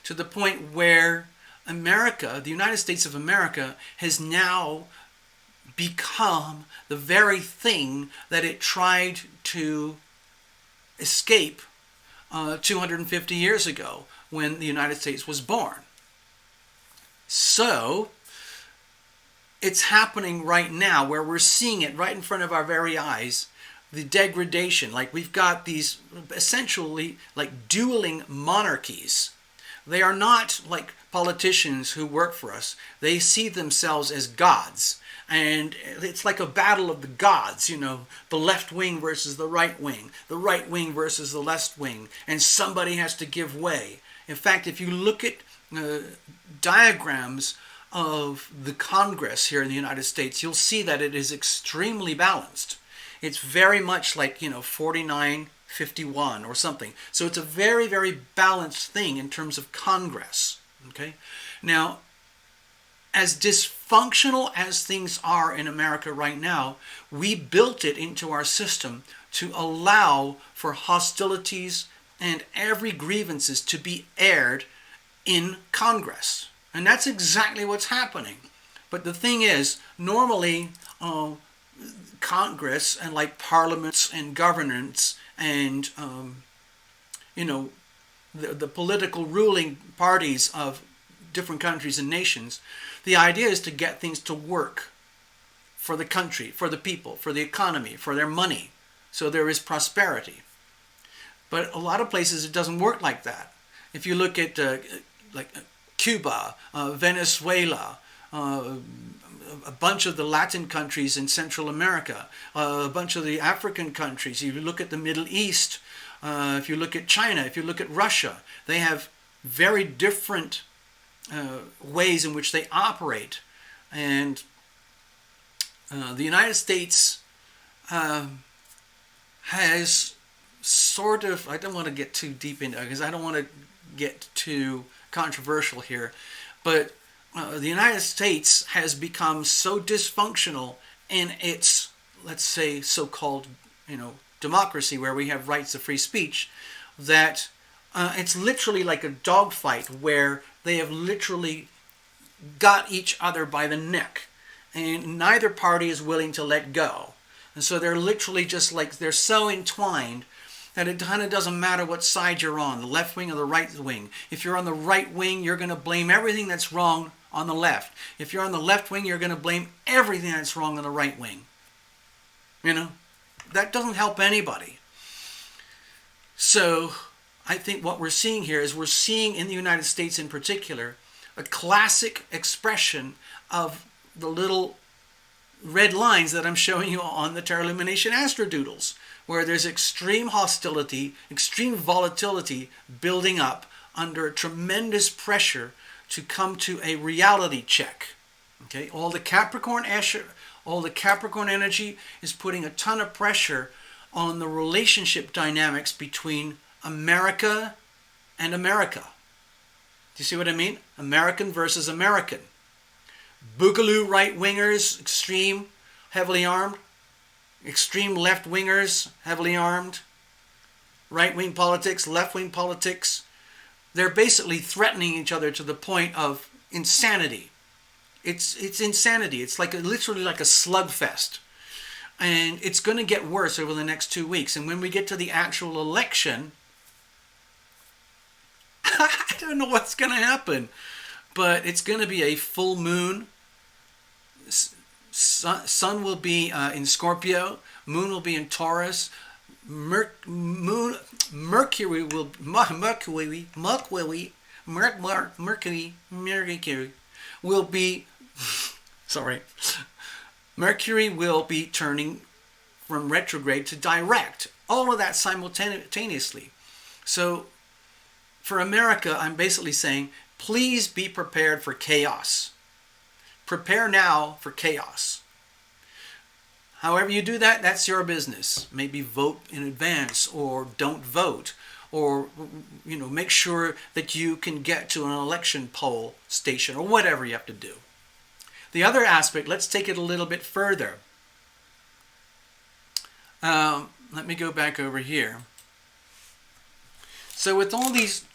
to the point where America, the United States of America, has now become the very thing that it tried to escape 250 years ago when the United States was born. So it's happening right now, where we're seeing it right in front of our very eyes, the degradation. Like, we've got these essentially like dueling monarchies They are not like politicians who work for us. They see themselves as gods. And it's like a battle of the gods, the left wing versus the right wing versus the left wing, and somebody has to give way. In fact, if you look at diagrams of the Congress here in the United States, you'll see that it is extremely balanced. It's very much like, 49-51 or something. So it's a very, very balanced thing in terms of Congress. Okay? Now, as dysfunctional as things are in America right now, we built it into our system to allow for hostilities and every grievances to be aired in Congress. And that's exactly what's happening. But the thing is, normally Congress and like parliaments and governments and the political ruling parties of different countries and nations, the idea is to get things to work for the country, for the people, for the economy, for their money, so there is prosperity. But a lot of places it doesn't work like that. If you look at like Cuba, Venezuela, a bunch of the Latin countries in Central America, a bunch of the African countries, if you look at the Middle East, if you look at China, if you look at Russia, they have very different ways in which they operate. And the United States has sort of, I don't want to get too deep into it because I don't want to get too controversial here, but the United States has become so dysfunctional in its, let's say, so-called, democracy, where we have rights of free speech, that it's literally like a dogfight where they have literally got each other by the neck, and neither party is willing to let go. And so they're literally just like, they're so entwined that it kind of doesn't matter what side you're on, the left wing or the right wing. If you're on the right wing, you're going to blame everything that's wrong on the left. If you're on the left wing, you're going to blame everything that's wrong on the right wing. That doesn't help anybody. So I think what we're seeing here is we're seeing in the United States in particular a classic expression of the little red lines that I'm showing you on the Tarot Lumination Astrodoodles, where there's extreme hostility, extreme volatility building up under tremendous pressure to come to a reality check. Okay, all the Capricorn energy is putting a ton of pressure on the relationship dynamics between America and America. Do you see what I mean? American versus American. Boogaloo right-wingers, extreme, heavily armed. Extreme left-wingers, heavily armed. Right-wing politics, left-wing politics. They're basically threatening each other to the point of insanity. It's insanity. It's like literally like a slugfest. And it's going to get worse over the next 2 weeks. And when we get to the actual election, I don't know what's going to happen. But it's going to be a full moon. Sun will be in Scorpio. Moon will be in Taurus. Mercury will be Mercury will be turning from retrograde to direct. All of that simultaneously. So for America, I'm basically saying, please be prepared for chaos. Prepare now for chaos. However you do that, that's your business. Maybe vote in advance or don't vote. Or, make sure that you can get to an election poll station or whatever you have to do. The other aspect, let's take it a little bit further. Let me go back over here. So with all these,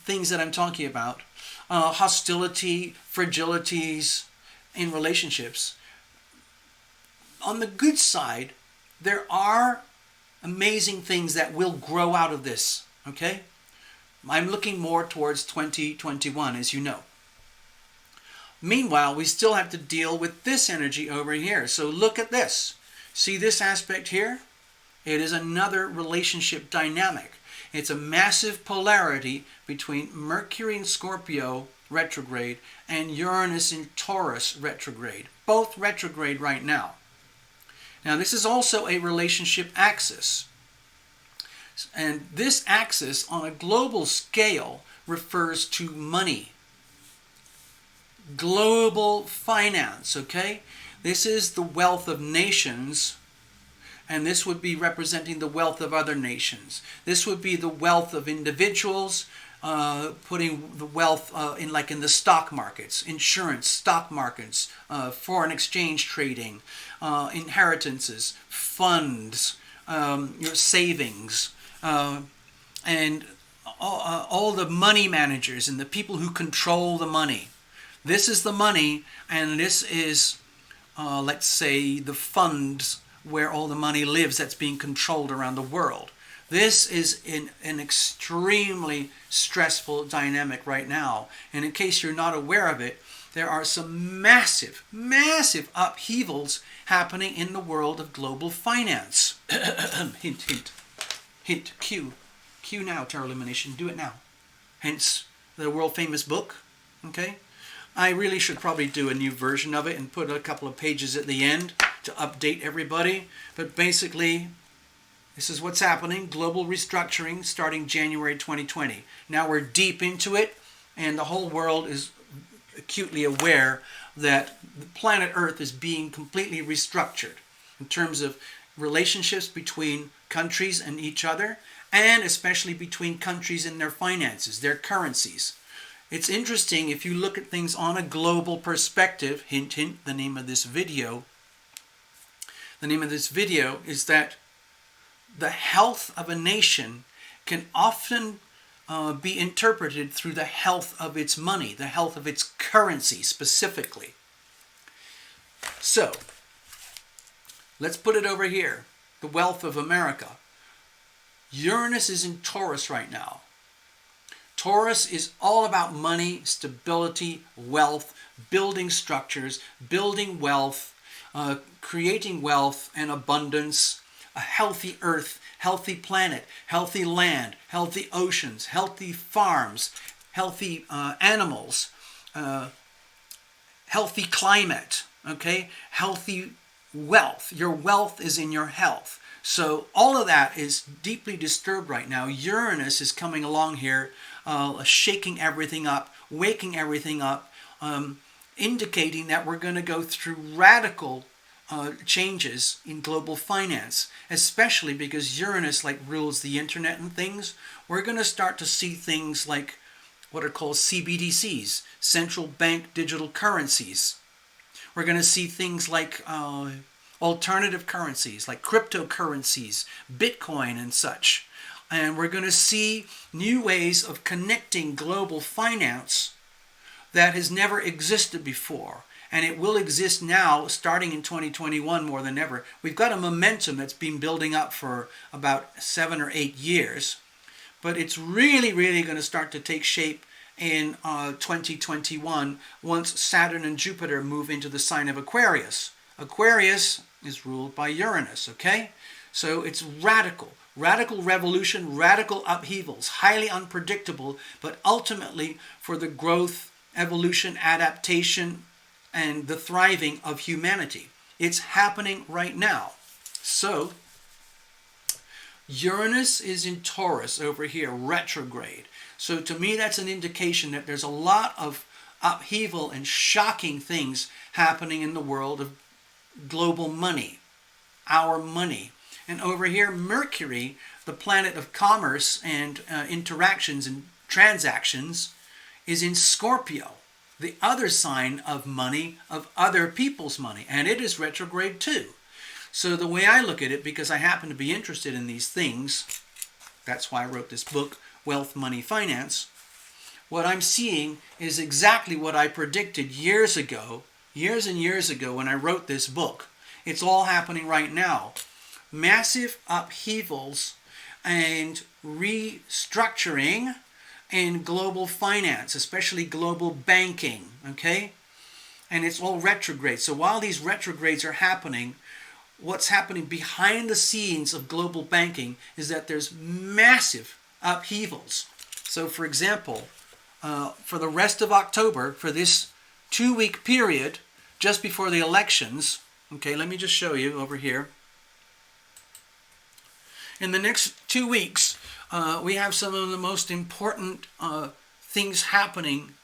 things that I'm talking about, hostility, fragilities in relationships, on the good side, there are amazing things that will grow out of this, okay? I'm looking more towards 2021, as you know. Meanwhile, we still have to deal with this energy over here. So look at this. See this aspect here? It is another relationship dynamic. It's a massive polarity between Mercury in Scorpio retrograde and Uranus in Taurus retrograde. Both retrograde right now. Now this is also a relationship axis. And this axis on a global scale refers to money. Global finance, okay? This is the wealth of nations, and this would be representing the wealth of other nations. This would be the wealth of individuals, putting the wealth in the stock markets, insurance, stock markets, foreign exchange trading, inheritances, funds, your savings, and all the money managers and the people who control the money. This is the money, and this is, let's say, the funds where all the money lives that's being controlled around the world. This is an extremely stressful dynamic right now. And in case you're not aware of it, there are some massive, massive upheavals happening in the world of global finance. Hint, hint. Hint, cue. Cue now, Tarot Illumination. Do it now. Hence the world famous book. Okay? I really should probably do a new version of it and put a couple of pages at the end to update everybody. But basically, this is what's happening. Global restructuring starting January 2020. Now we're deep into it, and the whole world is acutely aware that the planet Earth is being completely restructured in terms of relationships between countries and each other, and especially between countries and their finances, their currencies. It's interesting if you look at things on a global perspective. Hint, hint, the name of this video. The name of this video is that the health of a nation can often be interpreted through the health of its money, the health of its currency specifically. So, let's put it over here. The wealth of America. Uranus is in Taurus right now. Taurus is all about money, stability, wealth, building structures, building wealth, creating wealth and abundance, a healthy earth, healthy planet, healthy land, healthy oceans, healthy farms, healthy animals, healthy climate, okay? Healthy wealth. Your wealth is in your health. So all of that is deeply disturbed right now. Uranus is coming along here, shaking everything up, waking everything up, indicating that we're going to go through radical changes in global finance, especially because Uranus rules the internet and things. We're going to start to see things like what are called CBDCs, central bank digital currencies. We're going to see things like alternative currencies, like cryptocurrencies, Bitcoin and such. And we're going to see new ways of connecting global finance that has never existed before. And it will exist now, starting in 2021 more than ever. We've got a momentum that's been building up for about 7 or 8 years. But it's really, really going to start to take shape in 2021 once Saturn and Jupiter move into the sign of Aquarius. Aquarius is ruled by Uranus, okay? So it's radical revolution, radical upheavals, highly unpredictable, but ultimately for the growth, evolution, adaptation, and the thriving of humanity. It's happening right now. So, Uranus is in Taurus over here, retrograde. So to me, that's an indication that there's a lot of upheaval and shocking things happening in the world of global money, our money. And over here, Mercury, the planet of commerce and interactions and transactions, is in Scorpio, the other sign of money, of other people's money. And it is retrograde too. So the way I look at it, because I happen to be interested in these things, that's why I wrote this book, Wealth, Money, Finance, what I'm seeing is exactly what I predicted years and years ago when I wrote this book. It's all happening right now. Massive upheavals and restructuring in global finance, especially global banking, okay? And it's all retrograde. So while these retrogrades are happening, what's happening behind the scenes of global banking is that there's massive upheavals. So for example, for the rest of October, for this 2-week period just before the elections, okay, let me just show you over here. In the next 2 weeks, we have some of the most important things happening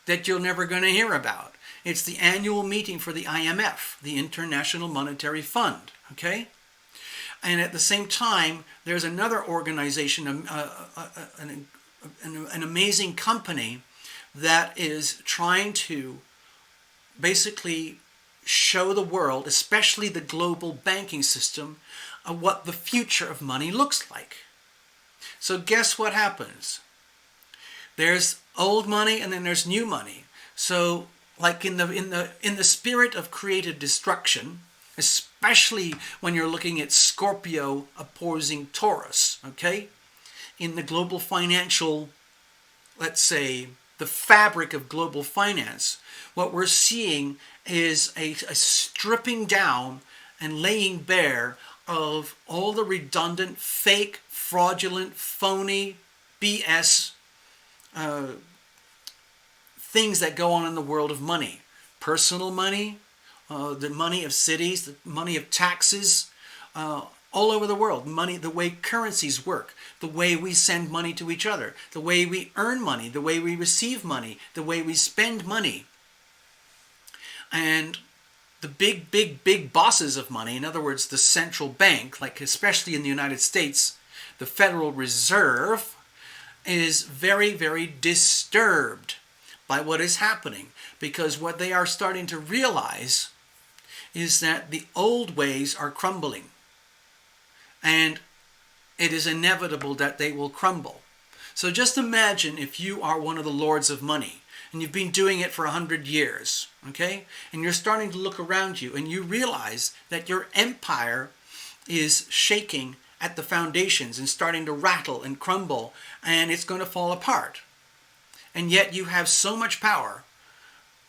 that you're never going to hear about. It's the annual meeting for the IMF, the International Monetary Fund, okay? And at the same time, there's another organization, an amazing company that is trying to basically show the world, especially the global banking system, what the future of money looks like. So guess what happens? There's old money and then there's new money. So like in the spirit of creative destruction, especially when you're looking at Scorpio opposing Taurus, okay? In the global financial, let's say, the fabric of global finance, what we're seeing is a stripping down and laying bare of all the redundant, fake, fraudulent, phony, BS things that go on in the world of money. Personal money, the money of cities, the money of taxes, all over the world. Money, the way currencies work, the way we send money to each other, the way we earn money, the way we receive money, the way we spend money. And the big bosses of money, in other words, the central bank, like especially in the United States, the Federal Reserve, is very, very disturbed by what is happening, because what they are starting to realize is that the old ways are crumbling, and it is inevitable that they will crumble. So just imagine if you are one of the lords of money, and you've been doing it for 100 years, okay? And you're starting to look around you, and you realize that your empire is shaking at the foundations and starting to rattle and crumble, and it's going to fall apart. And yet you have so much power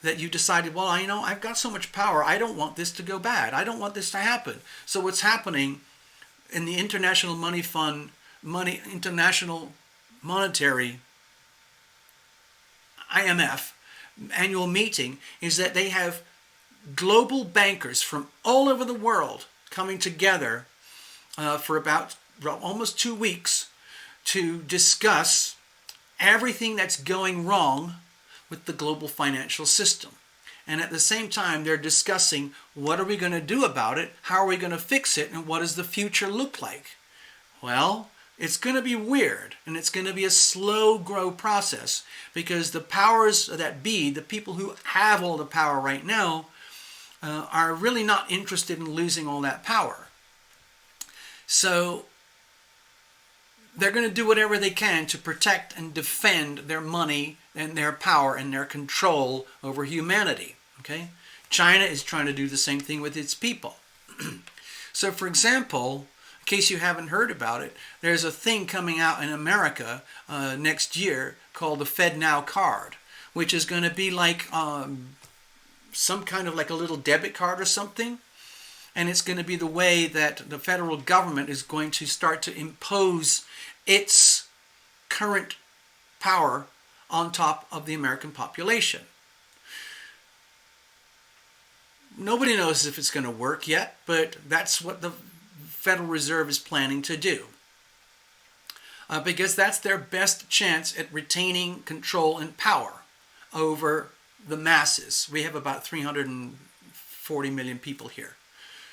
that you decided, well, I've got so much power, I don't want this to go bad. I don't want this to happen. So what's happening in the International Money Fund, International Monetary, IMF, annual meeting, is that they have global bankers from all over the world coming together for about almost 2 weeks to discuss everything that's going wrong with the global financial system. And at the same time, they're discussing what are we going to do about it, how are we going to fix it, and what does the future look like? Well, it's going to be weird, and it's going to be a slow grow process, because the powers that be, the people who have all the power right now, are really not interested in losing all that power. So they're going to do whatever they can to protect and defend their money and their power and their control over humanity. Okay? China is trying to do the same thing with its people. So, for example, in case you haven't heard about it, there's a thing coming out in America next year called the FedNow card, which is going to be like some kind of like a little debit card or something. And it's going to be the way that the federal government is going to start to impose its current power on top of the American population. Nobody knows if it's going to work yet, but that's what the Federal Reserve is planning to do. Because that's their best chance at retaining control and power over the masses. We have about 340 million people here.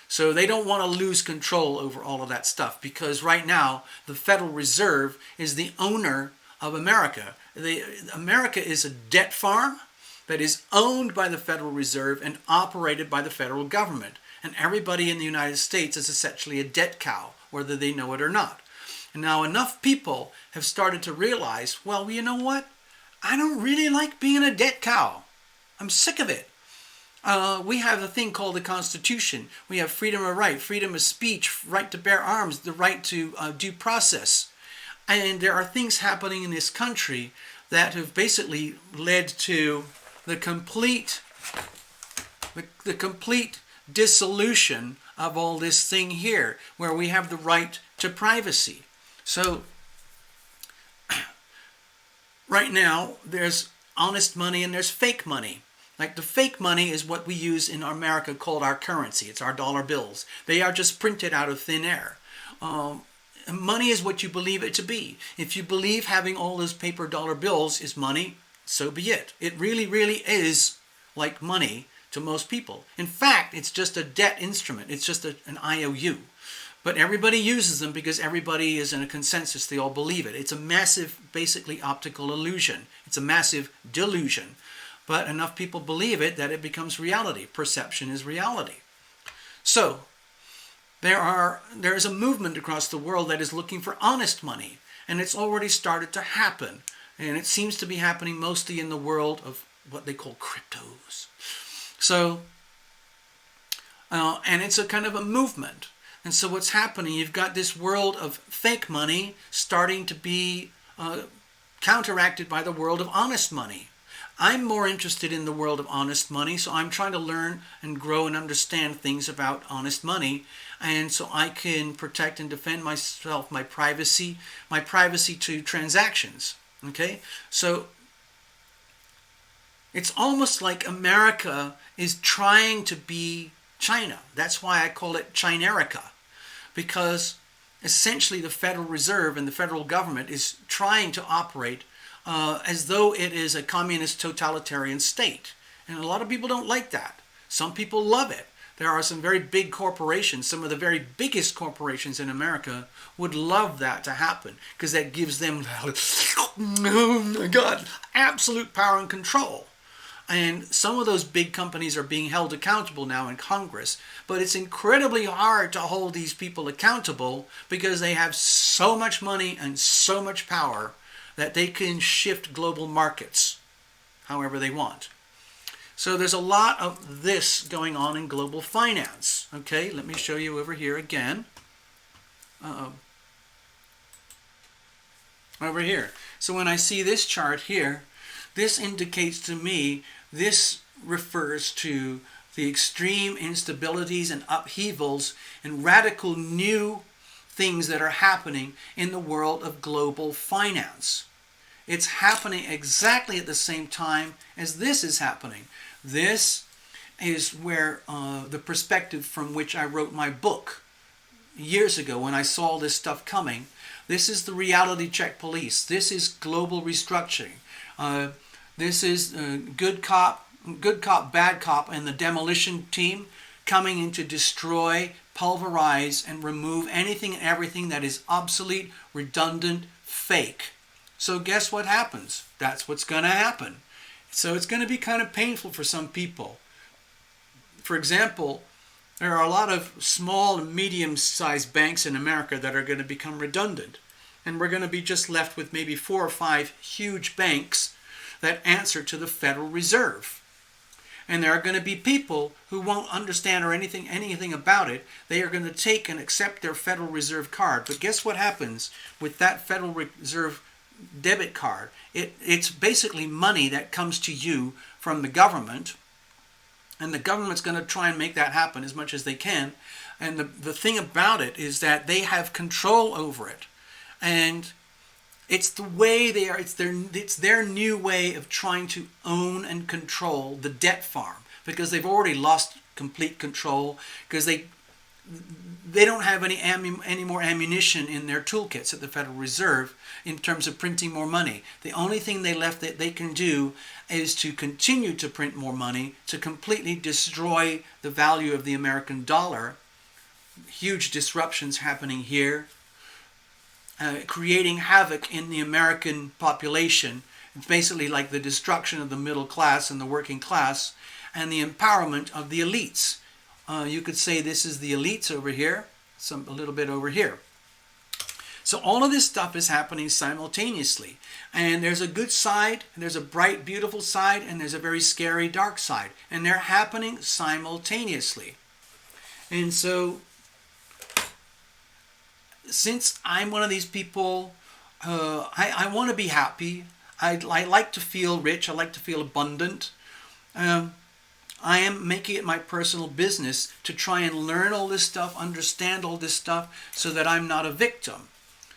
So they don't want to lose control over all of that stuff, because right now the Federal Reserve is the owner of America. America is a debt farm that is owned by the Federal Reserve and operated by the federal government. And everybody in the United States is essentially a debt cow, whether they know it or not. And now enough people have started to realize, well, you know what? I don't really like being a debt cow. I'm sick of it. We have a thing called the Constitution. We have freedom of right, freedom of speech, right to bear arms, the right to due process. And there are things happening in this country that have basically led to the complete dissolution of all this thing here, where we have the right to privacy. So right now there's honest money and there's fake money. Like the fake money is what we use in America called our currency. It's our dollar bills. They are just printed out of thin air. Money is what you believe it to be. If you believe having all those paper dollar bills is money, so be it. It really, really is like money to most people. In fact, it's just a debt instrument. It's just an IOU. But everybody uses them because everybody is in a consensus. They all believe it. It's a massive, basically optical illusion. It's a massive delusion. But enough people believe it that it becomes reality. Perception is reality. So there is a movement across the world that is looking for honest money. And it's already started to happen. And it seems to be happening mostly in the world of what they call cryptos. So, and it's a kind of a movement. And so what's happening, you've got this world of fake money starting to be counteracted by the world of honest money. I'm more interested in the world of honest money, so I'm trying to learn and grow and understand things about honest money, and so I can protect and defend myself, my privacy to transactions. Okay? So it's almost like America is trying to be China. That's why I call it Chinerica, because essentially the Federal Reserve and the federal government is trying to operate as though it is a communist totalitarian state. And a lot of people don't like that. Some people love it. There are some very big corporations, some of the very biggest corporations in America would love that to happen because that gives them, oh my God, absolute power and control. And some of those big companies are being held accountable now in Congress, but it's incredibly hard to hold these people accountable because they have so much money and so much power that they can shift global markets however they want. So there's a lot of this going on in global finance. Okay, let me show you over here again. Over here. So when I see this chart here, this indicates to me, this refers to the extreme instabilities and upheavals and radical new things that are happening in the world of global finance. It's happening exactly at the same time as this is happening. This is where the perspective from which I wrote my book years ago when I saw this stuff coming. This is the reality check police. This is global restructuring. This is good cop, bad cop, and the demolition team coming in to destroy, pulverize, and remove anything and everything that is obsolete, redundant, fake. So guess what happens? That's what's going to happen. So it's going to be kind of painful for some people. For example, there are a lot of small and medium-sized banks in America that are going to become redundant. And we're going to be just left with maybe 4 or 5 huge banks that answer to the Federal Reserve. And there are going to be people who won't understand or anything about it. They are going to take and accept their Federal Reserve card. But guess what happens with that Federal Reserve debit card? It's basically money that comes to you from the government. And the government's going to try and make that happen as much as they can. And the thing about it is that they have control over it. And it's the way they are, it's their new way of trying to own and control the debt farm, because they've already lost complete control, because they don't have any more ammunition in their toolkits at the Federal Reserve in terms of printing more money. The only thing they left that they can do is to continue to print more money, to completely destroy the value of the American dollar. Huge disruptions happening here. Creating havoc in the American population. It's basically like the destruction of the middle class and the working class, and the empowerment of the elites. You could say this is the elites over here, a little bit over here. So all of this stuff is happening simultaneously. And there's a good side, and there's a bright, beautiful side, and there's a very scary, dark side. And they're happening simultaneously. And so since I'm one of these people, I want to be happy. I like to feel rich. I like to feel abundant. I am making it my personal business to try and learn all this stuff, understand all this stuff, so that I'm not a victim.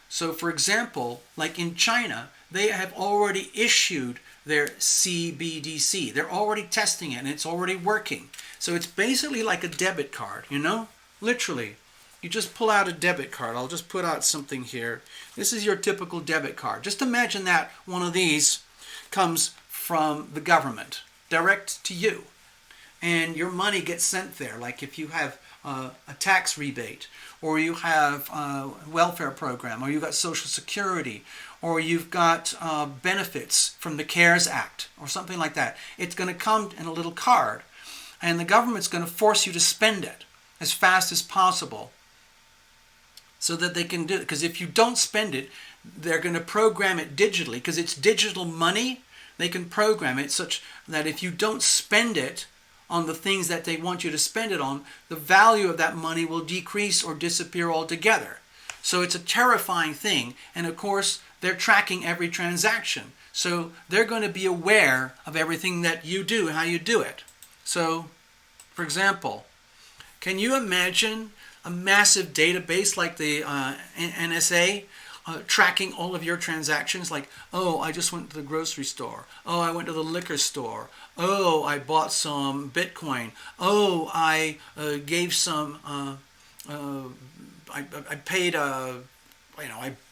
So, for example, like in China, they have already issued their CBDC. They're already testing it and it's already working. So it's basically like a debit card, you know? Literally. You just pull out a debit card. I'll just put out something here. This is your typical debit card. Just imagine that one of these comes from the government, direct to you. And your money gets sent there. Like if you have a tax rebate, or you have a welfare program, or you've got Social Security, or you've got benefits from the CARES Act, or something like that. It's going to come in a little card, and the government's going to force you to spend it as fast as possible so that they can do it. Because if you don't spend it, they're going to program it digitally. Because it's digital money, they can program it such that if you don't spend it on the things that they want you to spend it on, the value of that money will decrease or disappear altogether. So it's a terrifying thing. And of course, they're tracking every transaction. So they're going to be aware of everything that you do, how you do it. So, for example, can you imagine a massive database like the NSA tracking all of your transactions? Like, oh, I just went to the grocery store. Oh, I went to the liquor store. Oh, I bought some Bitcoin. Oh, I gave some, I paid, I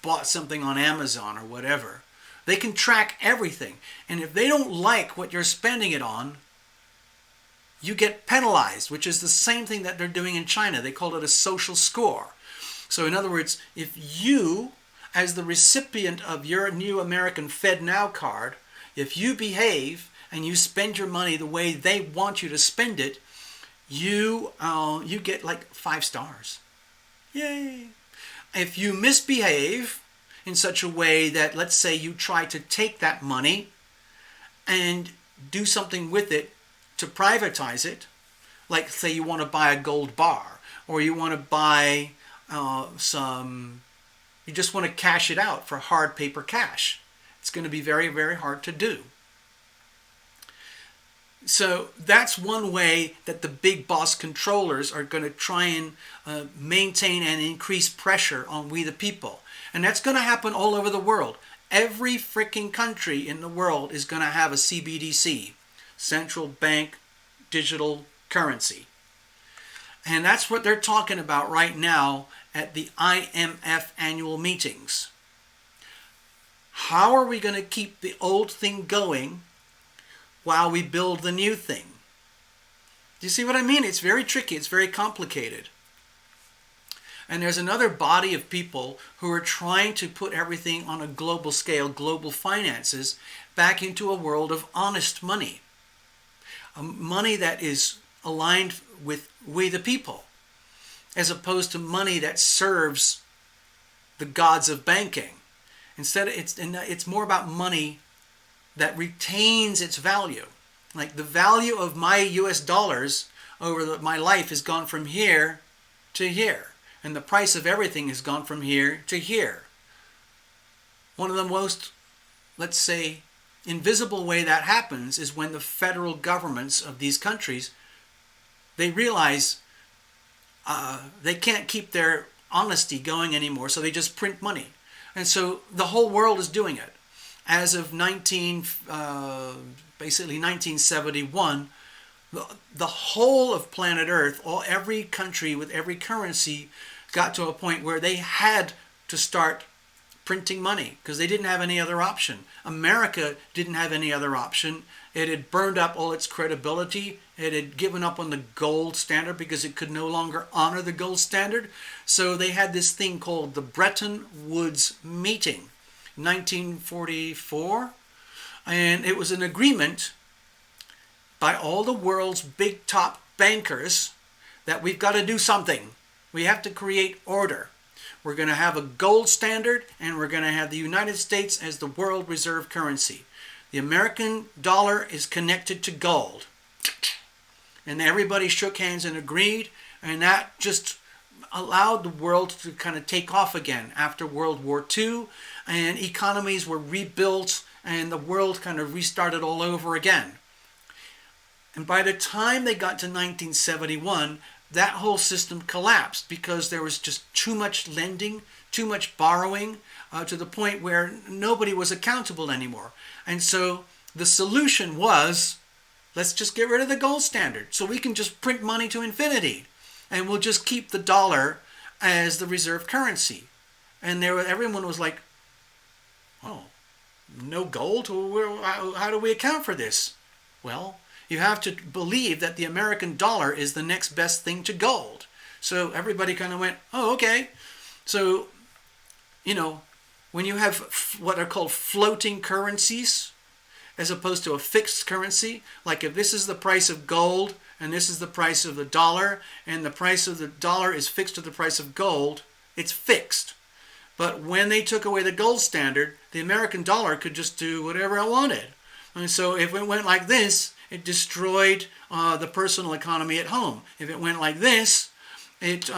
bought something on Amazon or whatever. They can track everything. And if they don't like what you're spending it on, you get penalized, which is the same thing that they're doing in China. They call it a social score. So in other words, if you, as the recipient of your new American FedNow card, if you behave and you spend your money the way they want you to spend it, you get like 5 stars. Yay! If you misbehave in such a way that, let's say, you try to take that money and do something with it to privatize it, like say you want to buy a gold bar, or you want to buy you just want to cash it out for hard paper cash. It's going to be very, very hard to do. So that's one way that the big boss controllers are going to try and maintain and increase pressure on we the people. And that's going to happen all over the world. Every freaking country in the world is going to have a CBDC, central bank digital currency. And that's what they're talking about right now at the IMF annual meetings. How are we going to keep the old thing going while we build the new thing? Do you see what I mean? It's very tricky. It's very complicated. And there's another body of people who are trying to put everything on a global scale, global finances, back into a world of honest money. Money that is aligned with we the people, as opposed to money that serves the gods of banking. Instead, it's more about money that retains its value. Like the value of my US dollars over my life has gone from here to here. And the price of everything has gone from here to here. One of the most, let's say, invisible way that happens is when the federal governments of these countries, they realize they can't keep their honesty going anymore, so they just print money. And so the whole world is doing it. As of basically 1971, the whole of planet Earth, every country with every currency, got to a point where they had to start printing money because they didn't have any other option. America didn't have any other option. It had burned up all its credibility. It had given up on the gold standard because it could no longer honor the gold standard. So they had this thing called the Bretton Woods Meeting, 1944. And it was an agreement by all the world's big top bankers that we've got to do something. We have to create order. We're going to have a gold standard, and we're going to have the United States as the world reserve currency. The American dollar is connected to gold. And everybody shook hands and agreed, and that just allowed the world to kind of take off again after World War II, and economies were rebuilt, and the world kind of restarted all over again. And by the time they got to 1971, that whole system collapsed because there was just too much lending, too much borrowing, to the point where nobody was accountable anymore. And so the solution was, let's just get rid of the gold standard so we can just print money to infinity, and we'll just keep the dollar as the reserve currency. And everyone was like, oh, no gold? How do we account for this? Well, you have to believe that the American dollar is the next best thing to gold. So everybody kind of went, oh, okay. So, when you have what are called floating currencies, as opposed to a fixed currency, like if this is the price of gold and this is the price of the dollar, and the price of the dollar is fixed to the price of gold, it's fixed. But when they took away the gold standard, the American dollar could just do whatever it wanted. And so if it went like this, it destroyed the personal economy at home. If it went like this, it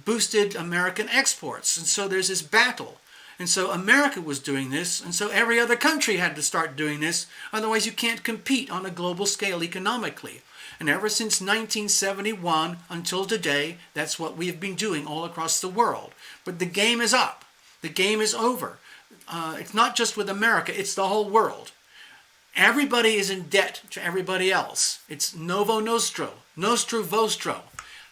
boosted American exports. And so there's this battle. And so America was doing this, and so every other country had to start doing this. Otherwise, you can't compete on a global scale economically. And ever since 1971 until today, that's what we've been doing all across the world. But the game is up. The game is over. It's not just with America, it's the whole world. Everybody is in debt to everybody else. It's novo nostro, nostro vostro.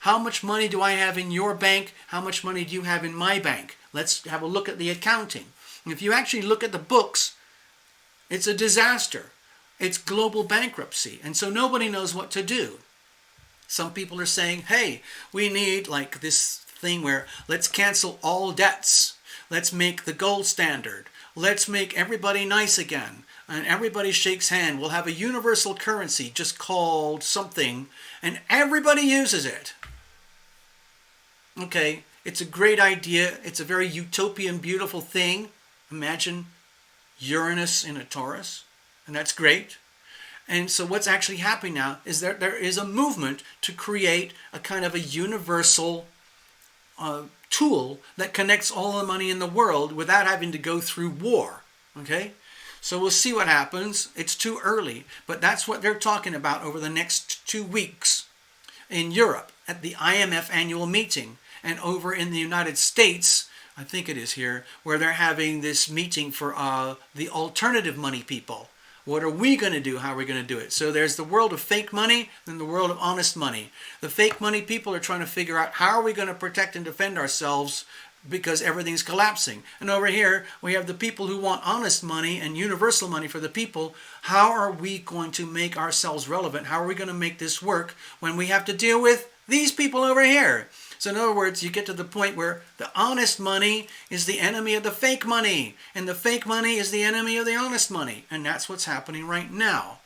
How much money do I have in your bank? How much money do you have in my bank? Let's have a look at the accounting. And if you actually look at the books, it's a disaster. It's global bankruptcy. And so nobody knows what to do. Some people are saying, hey, we need like this thing where let's cancel all debts. Let's make the gold standard. Let's make everybody nice again. And everybody shakes hand. We'll have a universal currency just called something, and everybody uses it. Okay, it's a great idea. It's a very utopian, beautiful thing. Imagine Uranus in a Taurus, and that's great. And so what's actually happening now is that there is a movement to create a kind of a universal tool that connects all the money in the world without having to go through war. Okay? So we'll see what happens. It's too early, but that's what they're talking about over the next 2 weeks in Europe at the IMF annual meeting, and over in the United States, I think it is here, where they're having this meeting for the alternative money people. What are we going to do? How are we going to do it? So there's the world of fake money and the world of honest money. The fake money people are trying to figure out how are we going to protect and defend ourselves because everything's collapsing. And over here, we have the people who want honest money and universal money for the people. How are we going to make ourselves relevant? How are we going to make this work when we have to deal with these people over here? So in other words, you get to the point where the honest money is the enemy of the fake money, and the fake money is the enemy of the honest money. And that's what's happening right now.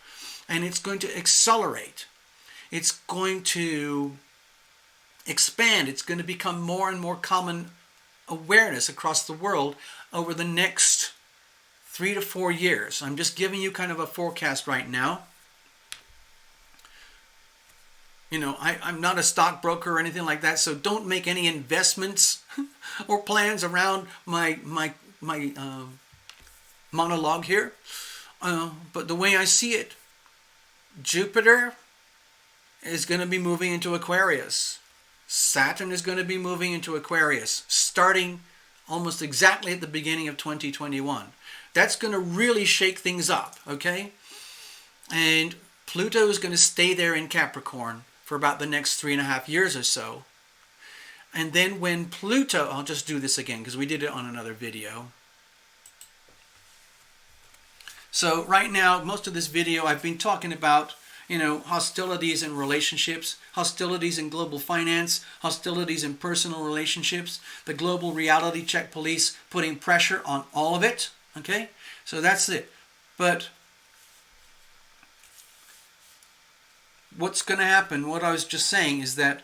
And it's going to accelerate. It's going to expand. It's going to become more and more common awareness across the world over the next 3 to 4 years. I'm just giving you kind of a forecast right now. I'm not a stockbroker or anything like that, so don't make any investments or plans around my monologue here. But the way I see it, Jupiter is going to be moving into Aquarius. Saturn is going to be moving into Aquarius, starting almost exactly at the beginning of 2021. That's going to really shake things up, okay? And Pluto is going to stay there in Capricorn for about the next 3.5 years or so. And then when Pluto, I'll just do this again because we did it on another video. So right now, most of this video I've been talking about, hostilities in relationships, hostilities in global finance, hostilities in personal relationships, the global reality check police putting pressure on all of it, okay? So that's it. But what's going to happen, what I was just saying, is that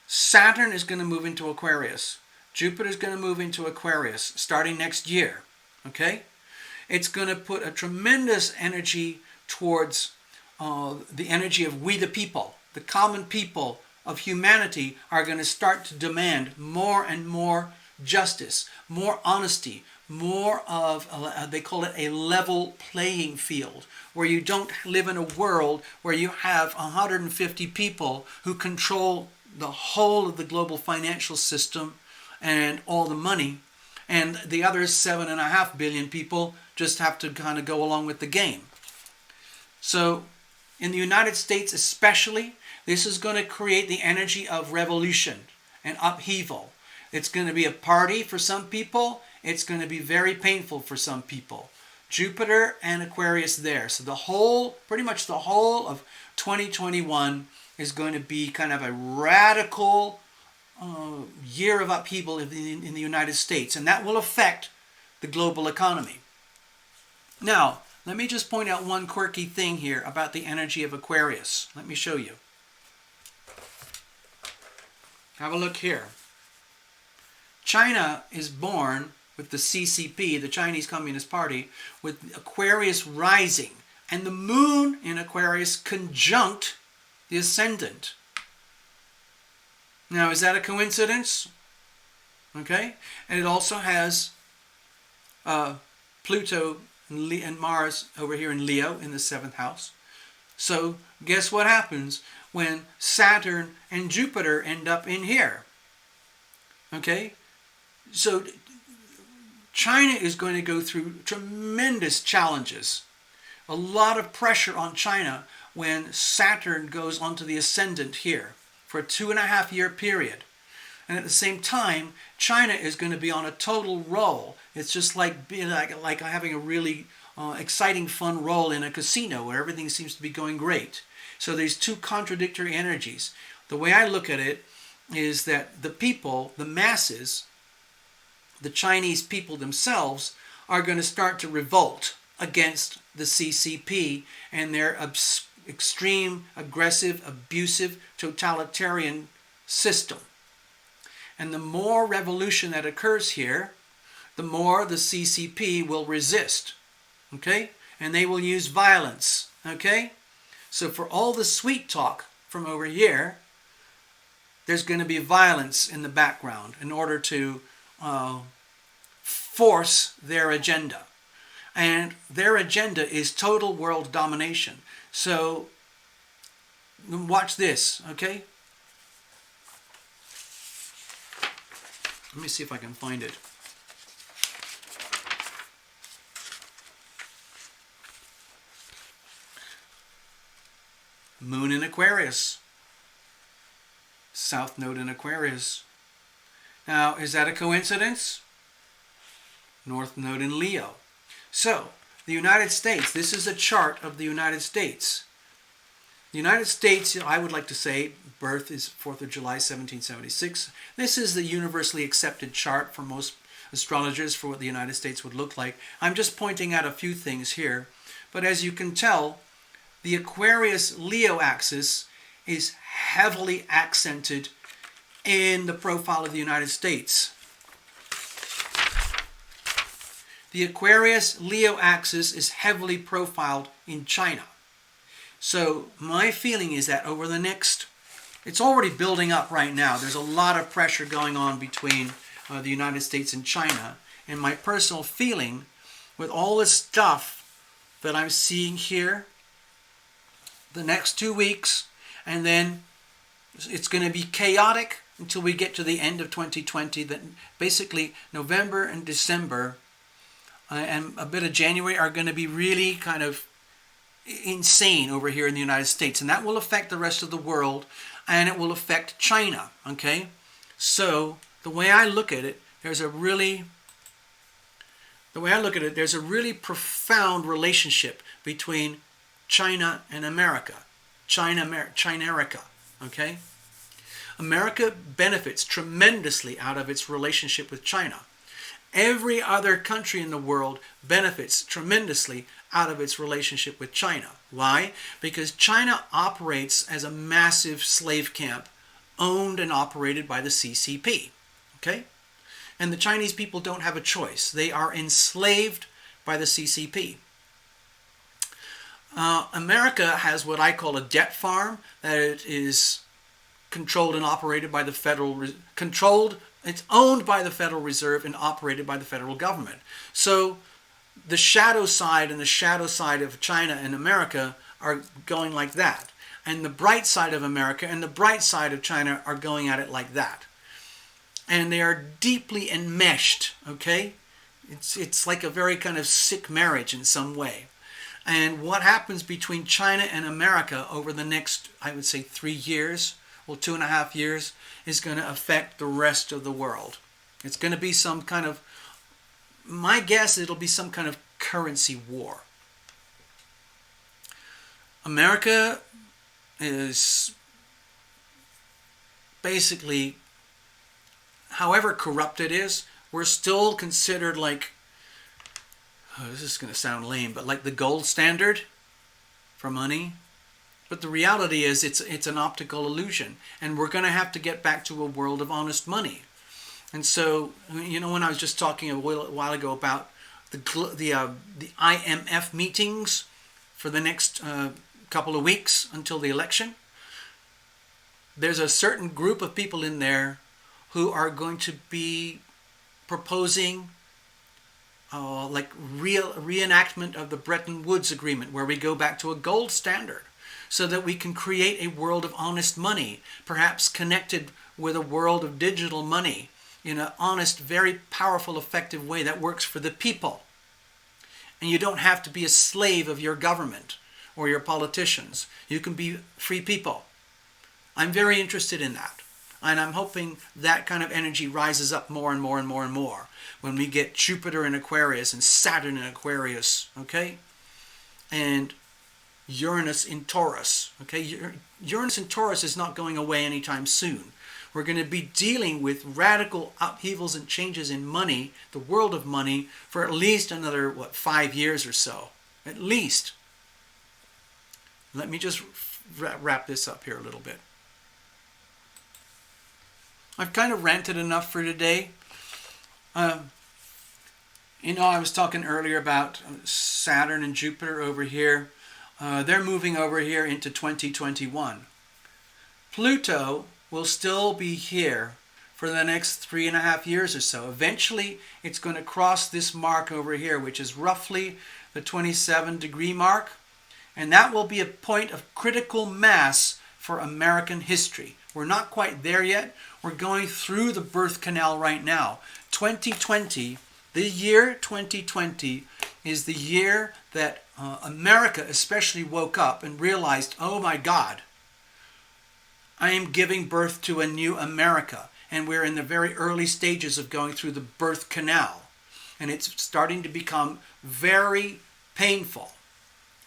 Saturn is going to move into Aquarius. Jupiter is going to move into Aquarius starting next year, okay? It's going to put a tremendous energy towards the energy of we the people. The common people of humanity are going to start to demand more and more justice, more honesty, more of, they call it a level playing field, where you don't live in a world where you have 150 people who control the whole of the global financial system and all the money, and the other 7.5 billion people just have to kind of go along with the game. So in the United States especially, this is going to create the energy of revolution and upheaval. It's going to be a party for some people. It's going to be very painful for some people. Jupiter and Aquarius there. So pretty much the whole of 2021 is going to be kind of a radical year of upheaval in the United States. And that will affect the global economy. Now, let me just point out one quirky thing here about the energy of Aquarius. Let me show you. Have a look here. China is born with the CCP, the Chinese Communist Party, with Aquarius rising, and the moon in Aquarius conjunct the ascendant. Now, is that a coincidence? Okay. And it also has Pluto and Mars over here in Leo in the 7th house. So guess what happens when Saturn and Jupiter end up in here? Okay. So China is going to go through tremendous challenges. A lot of pressure on China when Saturn goes onto the ascendant here for a 2.5-year period. And at the same time, China is going to be on a total roll. It's just like being like having a really exciting, fun roll in a casino where everything seems to be going great. So there's two contradictory energies. The way I look at it is that the people, the masses, the Chinese people themselves, are going to start to revolt against the CCP and their extreme, aggressive, abusive, totalitarian system. And the more revolution that occurs here, the more the CCP will resist. Okay? And they will use violence. Okay? So for all the sweet talk from over here, there's going to be violence in the background in order to force their agenda. And their agenda is total world domination. So watch this, okay? Let me see if I can find it. Moon in Aquarius. South Node in Aquarius. Now, is that a coincidence? North Node in Leo. So, the United States, this is a chart of the United States. The United States, I would like to say, birth is 4th of July, 1776. This is the universally accepted chart for most astrologers for what the United States would look like. I'm just pointing out a few things here. But as you can tell, the Aquarius-Leo axis is heavily accented in the profile of the United States. The Aquarius-Leo axis is heavily profiled in China. So my feeling is that over the next, it's already building up right now. There's a lot of pressure going on between the United States and China. And my personal feeling, with all this stuff that I'm seeing here, the next 2 weeks, and then it's going to be chaotic until we get to the end of 2020. That basically November and December and a bit of January are going to be really kind of insane over here in the United States, and that will affect the rest of the world, and it will affect China. Okay, so the way I look at it, there's a really profound relationship between China and America. China-America. Okay, America benefits tremendously out of its relationship with China. Every other country in the world benefits tremendously out of its relationship with China. Why? Because China operates as a massive slave camp owned and operated by the CCP. Okay? And the Chinese people don't have a choice. They are enslaved by the CCP. America has what I call a debt farm that it is controlled and operated by the it's owned by the Federal Reserve and operated by the federal government. So the shadow side and the shadow side of China and America are going like that. and the bright side of America and the bright side of China are going at it like that. And they are deeply enmeshed, okay? It's like a very kind of sick marriage in some way. And what happens between China and America over the next, I would say, 3 years, well, 2.5 years, is going to affect the rest of the world. It's going to be some kind of, my guess, it'll be some kind of currency war. America is basically, however corrupt it is, we're still considered like, oh, this is going to sound lame, but like the gold standard for money. But the reality is it's an optical illusion, and we're going to have to get back to a world of honest money. And so, you know, when I was just talking a while ago about the IMF meetings for the next couple of weeks until the election, there's a certain group of people in there who are going to be proposing like reenactment of the Bretton Woods Agreement, where we go back to a gold standard so that we can create a world of honest money, perhaps connected with a world of digital money in an honest, very powerful, effective way that works for the people. And you don't have to be a slave of your government or your politicians. You can be free people. I'm very interested in that. And I'm hoping that kind of energy rises up more and more and more and more when we get Jupiter in Aquarius and Saturn in Aquarius, okay? And Uranus in Taurus, okay? Uranus in Taurus is not going away anytime soon. We're going to be dealing with radical upheavals and changes in money, the world of money, for at least another, 5 years or so. At least. Let me just wrap this up here a little bit. I've kind of ranted enough for today. You know, I was talking earlier about Saturn and Jupiter over here. They're moving over here into 2021. Pluto will still be here for the next 3.5 years or so. Eventually, it's going to cross this mark over here, which is roughly the 27-degree mark. And that will be a point of critical mass for American history. We're not quite there yet. We're going through the birth canal right now. 2020, the year 2020, is the year that America especially woke up and realized, oh my God, I am giving birth to a new America. And we're in the very early stages of going through the birth canal. And it's starting to become very painful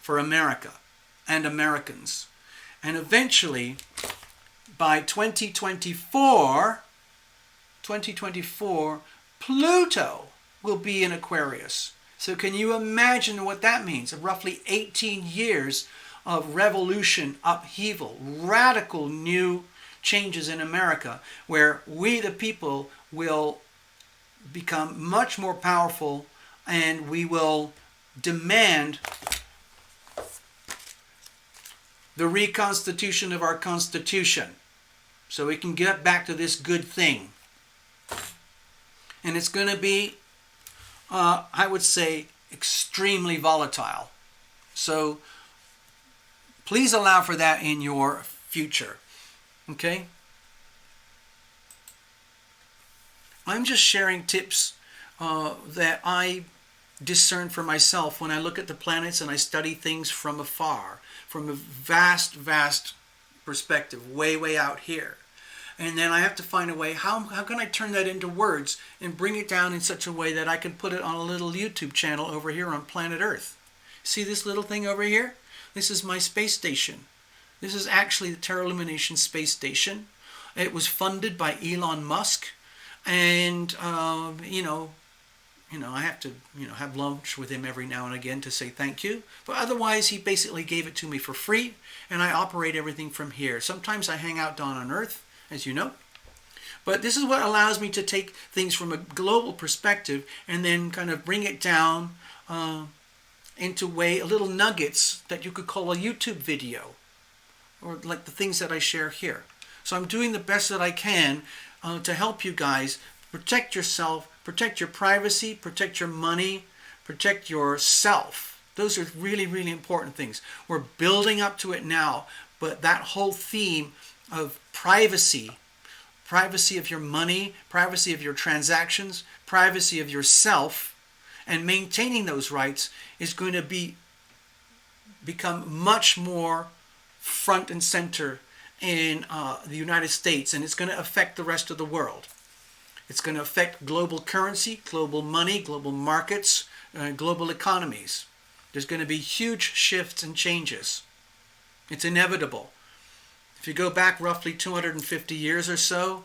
for America and Americans. And eventually, by 2024, Pluto will be in Aquarius. So can you imagine what that means? Roughly 18 years of revolution, upheaval, radical new changes in America, where we the people will become much more powerful, and we will demand the reconstitution of our Constitution so we can get back to this good thing. And it's going to be, I would say, extremely volatile. So please allow for that in your future. Okay? I'm just sharing tips that I discern for myself when I look at the planets and I study things from afar, from a vast, vast perspective, way, way out here. And then I have to find a way, how can I turn that into words and bring it down in such a way that I can put it on a little YouTube channel over here on planet Earth. See this little thing over here? This is my space station. This is actually the Terra Lumination space station. It was funded by Elon Musk. And, I have to, have lunch with him every now and again to say thank you. But otherwise, he basically gave it to me for free, and I operate everything from here. Sometimes I hang out down on Earth, as you know. But this is what allows me to take things from a global perspective and then kind of bring it down into little nuggets that you could call a YouTube video, or like the things that I share here. So I'm doing the best that I can to help you guys protect yourself, protect your privacy, protect your money, protect yourself. Those are really, really important things. We're building up to it now. but that whole theme of privacy of your money, privacy of your transactions, privacy of yourself, and maintaining those rights is going to become much more front and center in the United States, and it's going to affect the rest of the world. It's going to affect global currency, global money, global markets, global economies. There's going to be huge shifts and changes. It's inevitable. If you go back roughly 250 years or so,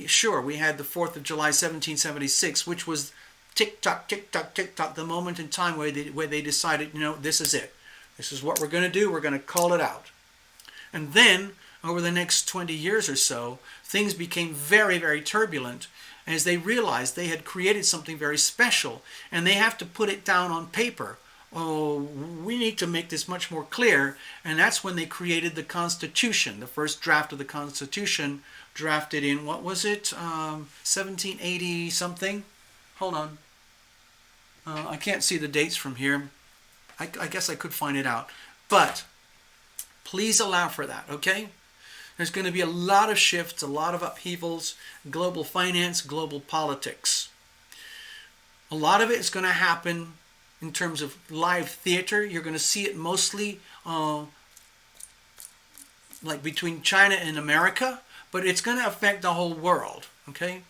sure, we had the 4th of July 1776, which was tick-tock, tick-tock, tick-tock, the moment in time where they decided, this is it. This is what we're going to do. We're going to call it out. And then, over the next 20 years or so, things became very, very turbulent as they realized they had created something very special, and they have to put it down on paper. Oh, we need to make this much more clear, and that's when they created the Constitution, the first draft of the Constitution, drafted in, what was it, 1780 something? Hold on. I can't see the dates from here. I guess I could find it out. But please allow for that, okay? There's going to be a lot of shifts, a lot of upheavals, global finance, global politics. A lot of it is going to happen in terms of live theater. You're going to see it mostly like between China and America, but it's going to affect the whole world, okay?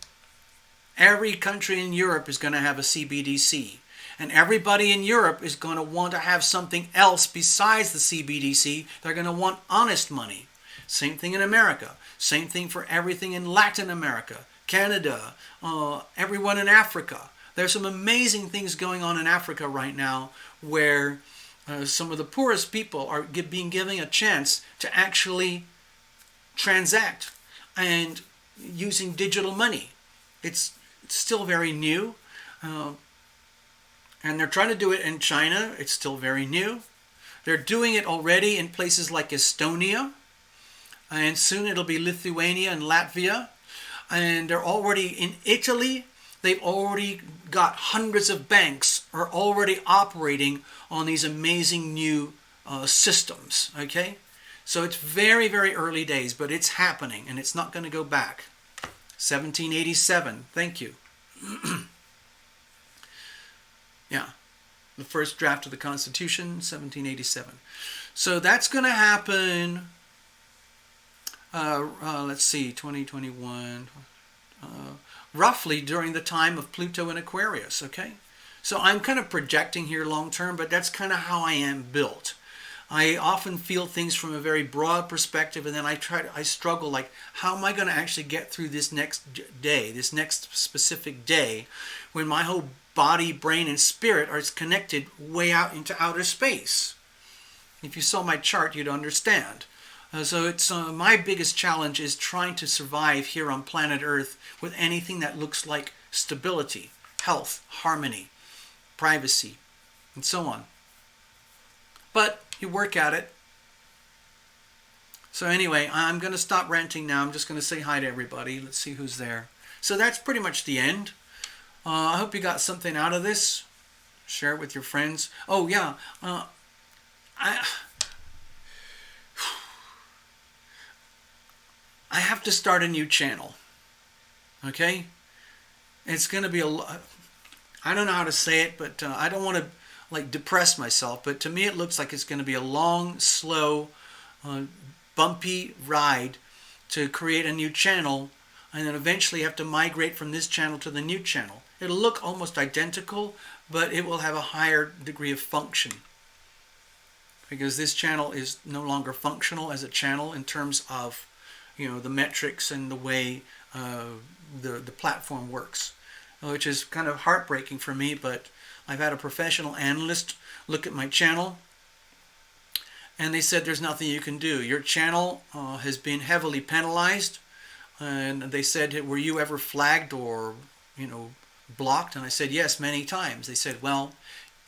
Every country in Europe is going to have a CBDC. And everybody in Europe is going to want to have something else besides the CBDC. They're going to want honest money. Same thing in America. Same thing for everything in Latin America, Canada, everyone in Africa. There's some amazing things going on in Africa right now where some of the poorest people are being given a chance to actually transact and using digital money. It's still very new. And they're trying to do it in China. It's still very new. They're doing it already in places like Estonia. And soon it'll be Lithuania and Latvia. And they're already in Italy. They've already got hundreds of banks are already operating on these amazing new systems. Okay? So it's very, very early days, but it's happening and it's not going to go back. 1787. Thank you. Yeah, the first draft of the Constitution, 1787. So that's going to happen, let's see, 2021, roughly during the time of Pluto in Aquarius, okay? So I'm kind of projecting here long term, but that's kind of how I am built. I often feel things from a very broad perspective, and then I struggle, like, how am I going to actually get through this next day, this next specific day, when my whole body, brain, and spirit are connected way out into outer space? If you saw my chart, you'd understand. So it's my biggest challenge is trying to survive here on planet Earth with anything that looks like stability, health, harmony, privacy, and so on. But you work at it. So anyway, I'm going to stop ranting now. I'm just going to say hi to everybody. Let's see who's there. So that's pretty much the end. I hope you got something out of this. Share it with your friends. Oh yeah, I have to start a new channel. Okay? It's going to be I don't know how to say it, but I don't want to like depress myself, but to me it looks like it's going to be a long, slow, bumpy ride to create a new channel, and then eventually have to migrate from this channel to the new channel. It'll look almost identical, but it will have a higher degree of function, because this channel is no longer functional as a channel in terms of, the metrics and the way the platform works, which is kind of heartbreaking for me. But I've had a professional analyst look at my channel, and they said there's nothing you can do. Your channel has been heavily penalized, and they said, were you ever flagged or blocked? And I said, yes, many times. They said, well,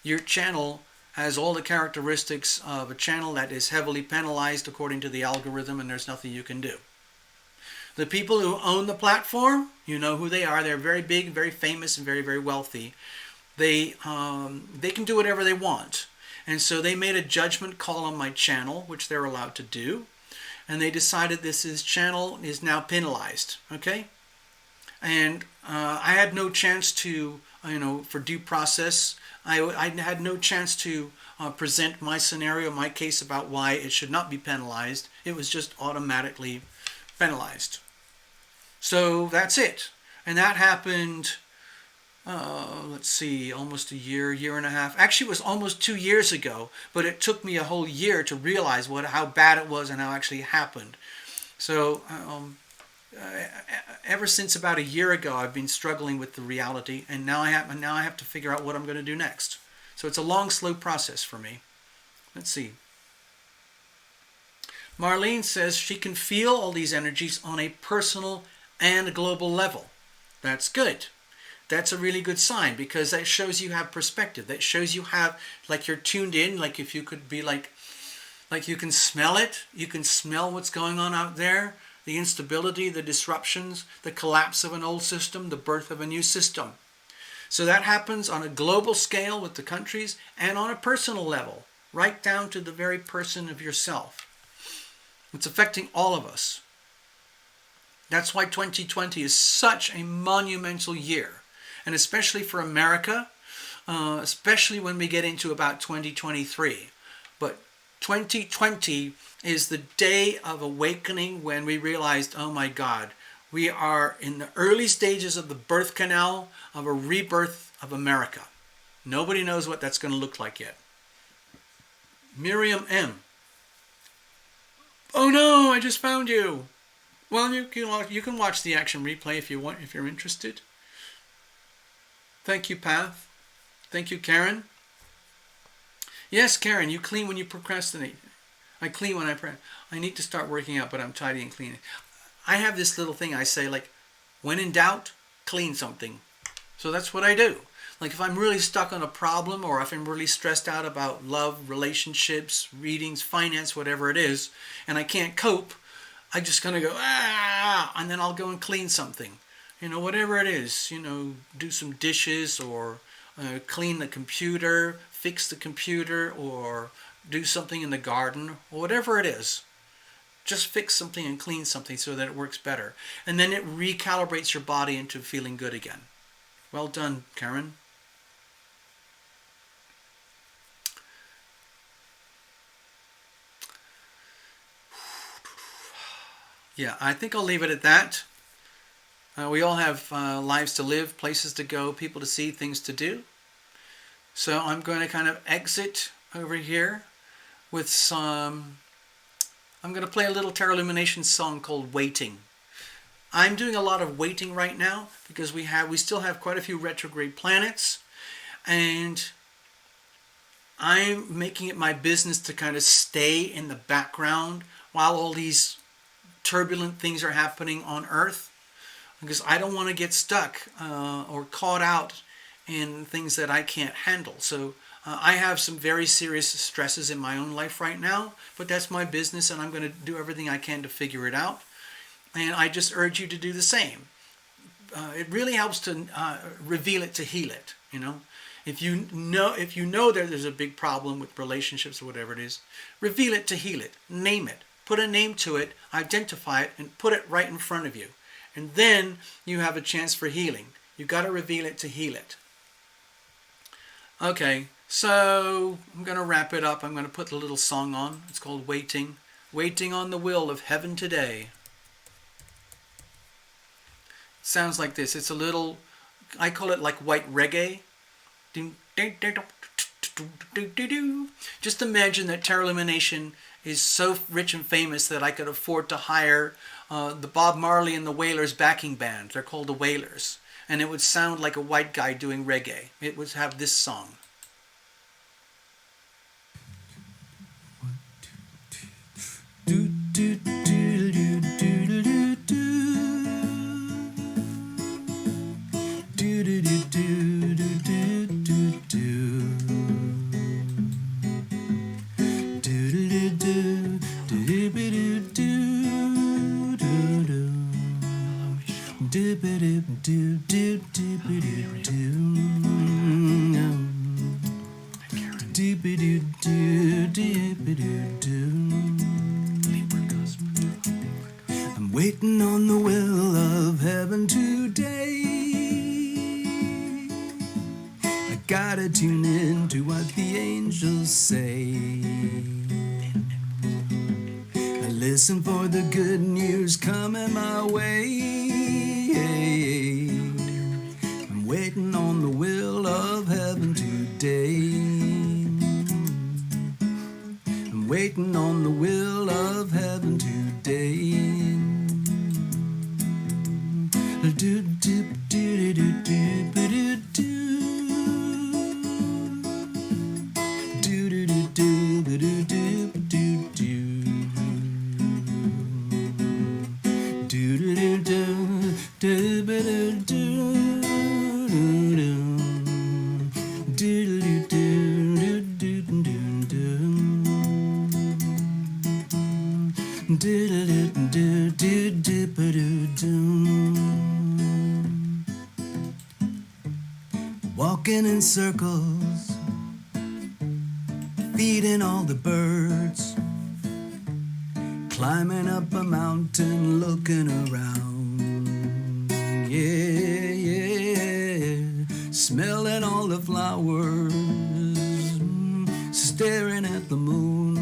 your channel has all the characteristics of a channel that is heavily penalized according to the algorithm, and there's nothing you can do. The people who own the platform, you know who they are. They're very big, very famous, and very, very wealthy. They can do whatever they want. And so they made a judgment call on my channel, which they're allowed to do. And they decided this channel is now penalized, okay? And I had no chance to, for due process, I had no chance to present my scenario, my case about why it should not be penalized. It was just automatically penalized. So that's it. And that happened, let's see, almost a year and a half. Actually, it was almost 2 years ago, but it took me a whole year to realize how bad it was and how it actually happened. So ever since about a year ago, I've been struggling with the reality, and now I have to figure out what I'm going to do next. So it's a long, slow process for me. Let's see. Marlene says she can feel all these energies on a personal and global level. That's good. That's a really good sign, because that shows you have perspective. That shows you have, like, you're tuned in, like if you could be like you can smell it. You can smell what's going on out there. The instability, the disruptions, the collapse of an old system, the birth of a new system. So that happens on a global scale with the countries and on a personal level, right down to the very person of yourself. It's affecting all of us. That's why 2020 is such a monumental year. And especially for America, especially when we get into about 2023. But 2020 is the day of awakening, when we realized, oh my God, we are in the early stages of the birth canal of a rebirth of America. Nobody knows what that's going to look like yet. Miriam M. Oh no, I just found you. Well, you can watch the action replay if you want, if you're interested. Thank you, Path. Thank you, Karen. Yes, Karen, you clean when you procrastinate. I clean when I need to start working out, but I'm tidy and cleaning. I have this little thing I say, like, when in doubt, clean something. So that's what I do. Like, if I'm really stuck on a problem, or if I'm really stressed out about love, relationships, readings, finance, whatever it is, and I can't cope, I just kind of go, and then I'll go and clean something. Whatever it is, do some dishes, or clean the computer, fix the computer, or do something in the garden, or whatever it is. Just fix something and clean something so that it works better. And then it recalibrates your body into feeling good again. Well done, Karen. Yeah, I think I'll leave it at that. We all have lives to live, places to go, people to see, things to do. So I'm going to kind of exit over here with some... I'm going to play a little Tarot Lumination song called Waiting. I'm doing a lot of waiting right now because we still have quite a few retrograde planets, and I'm making it my business to kind of stay in the background while all these turbulent things are happening on Earth, because I don't want to get stuck or caught out in things that I can't handle. So I have some very serious stresses in my own life right now, but that's my business, and I'm going to do everything I can to figure it out. And I just urge you to do the same. It really helps to reveal it to heal it. If you know that there's a big problem with relationships or whatever it is, reveal it to heal it. Name it. Put a name to it, identify it, and put it right in front of you. And then you have a chance for healing. You've got to reveal it to heal it. Okay, so I'm going to wrap it up. I'm going to put a little song on. It's called Waiting. Waiting on the will of heaven today. It sounds like this. It's a little, I call it like white reggae. Just imagine that Tarot Lumination is so rich and famous that I could afford to hire the Bob Marley and the Wailers backing band. They're called the Wailers. And it would sound like a white guy doing reggae. It would have this song. I'm waiting on the will of heaven today. I gotta tune in to what the angels say. I listen for the good news coming my way. I'm waiting on the will of heaven today. I'm waiting on the will of heaven today. Do do do do do do do do do do do do do Walking in circles, feeding all the birds, climbing up a mountain, looking around. Yeah, yeah, smelling all the flowers, staring at the moon.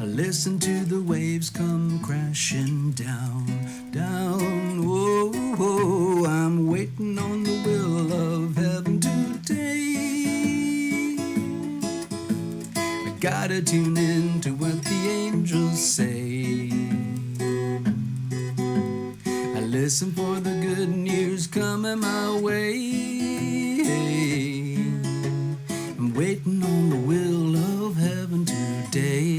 I listen to the waves come crashing down, down. Whoa, whoa, I'm waiting on the will of heaven today. I gotta tune in to what the angels say. I listen for the good news coming my way. I'm waiting on the will of heaven today.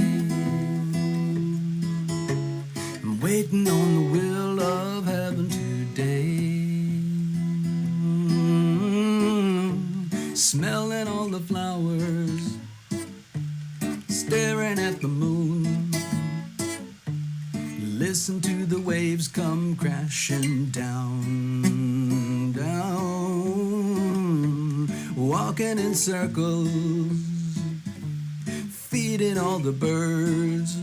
I'm waiting on the will of heaven today. Smelling all the flowers, staring at the moon. Listen to the waves come crashing down, down. Walking in circles, feeding all the birds,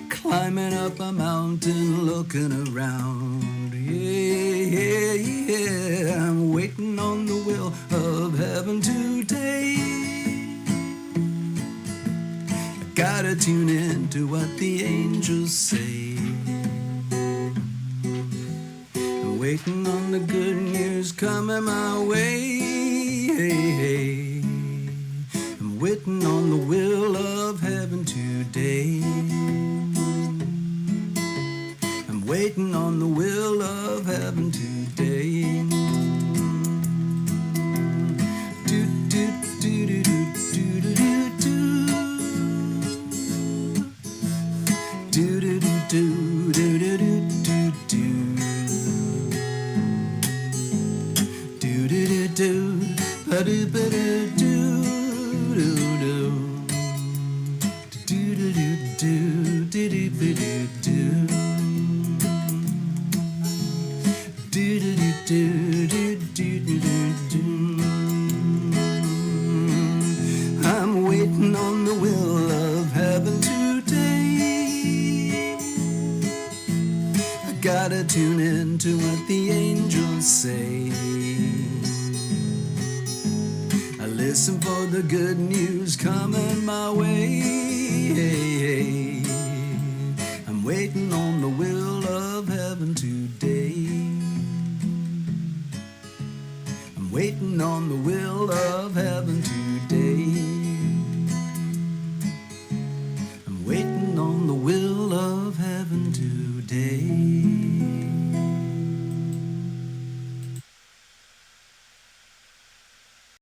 climbing up a mountain, looking around. Yeah, yeah, yeah, I'm waiting on the will of heaven today. I gotta tune in to what the angels say. I'm waiting on the good news coming my way. I'm waiting on the will of heaven today. I'm waiting on the will of heaven today. Do do do do do do do do do do do do do do do do do do ba do ba do do do do do do do do do do. I'm waiting on the will of heaven today. I gotta tune in to what the angels say. I listen for the good news coming my way.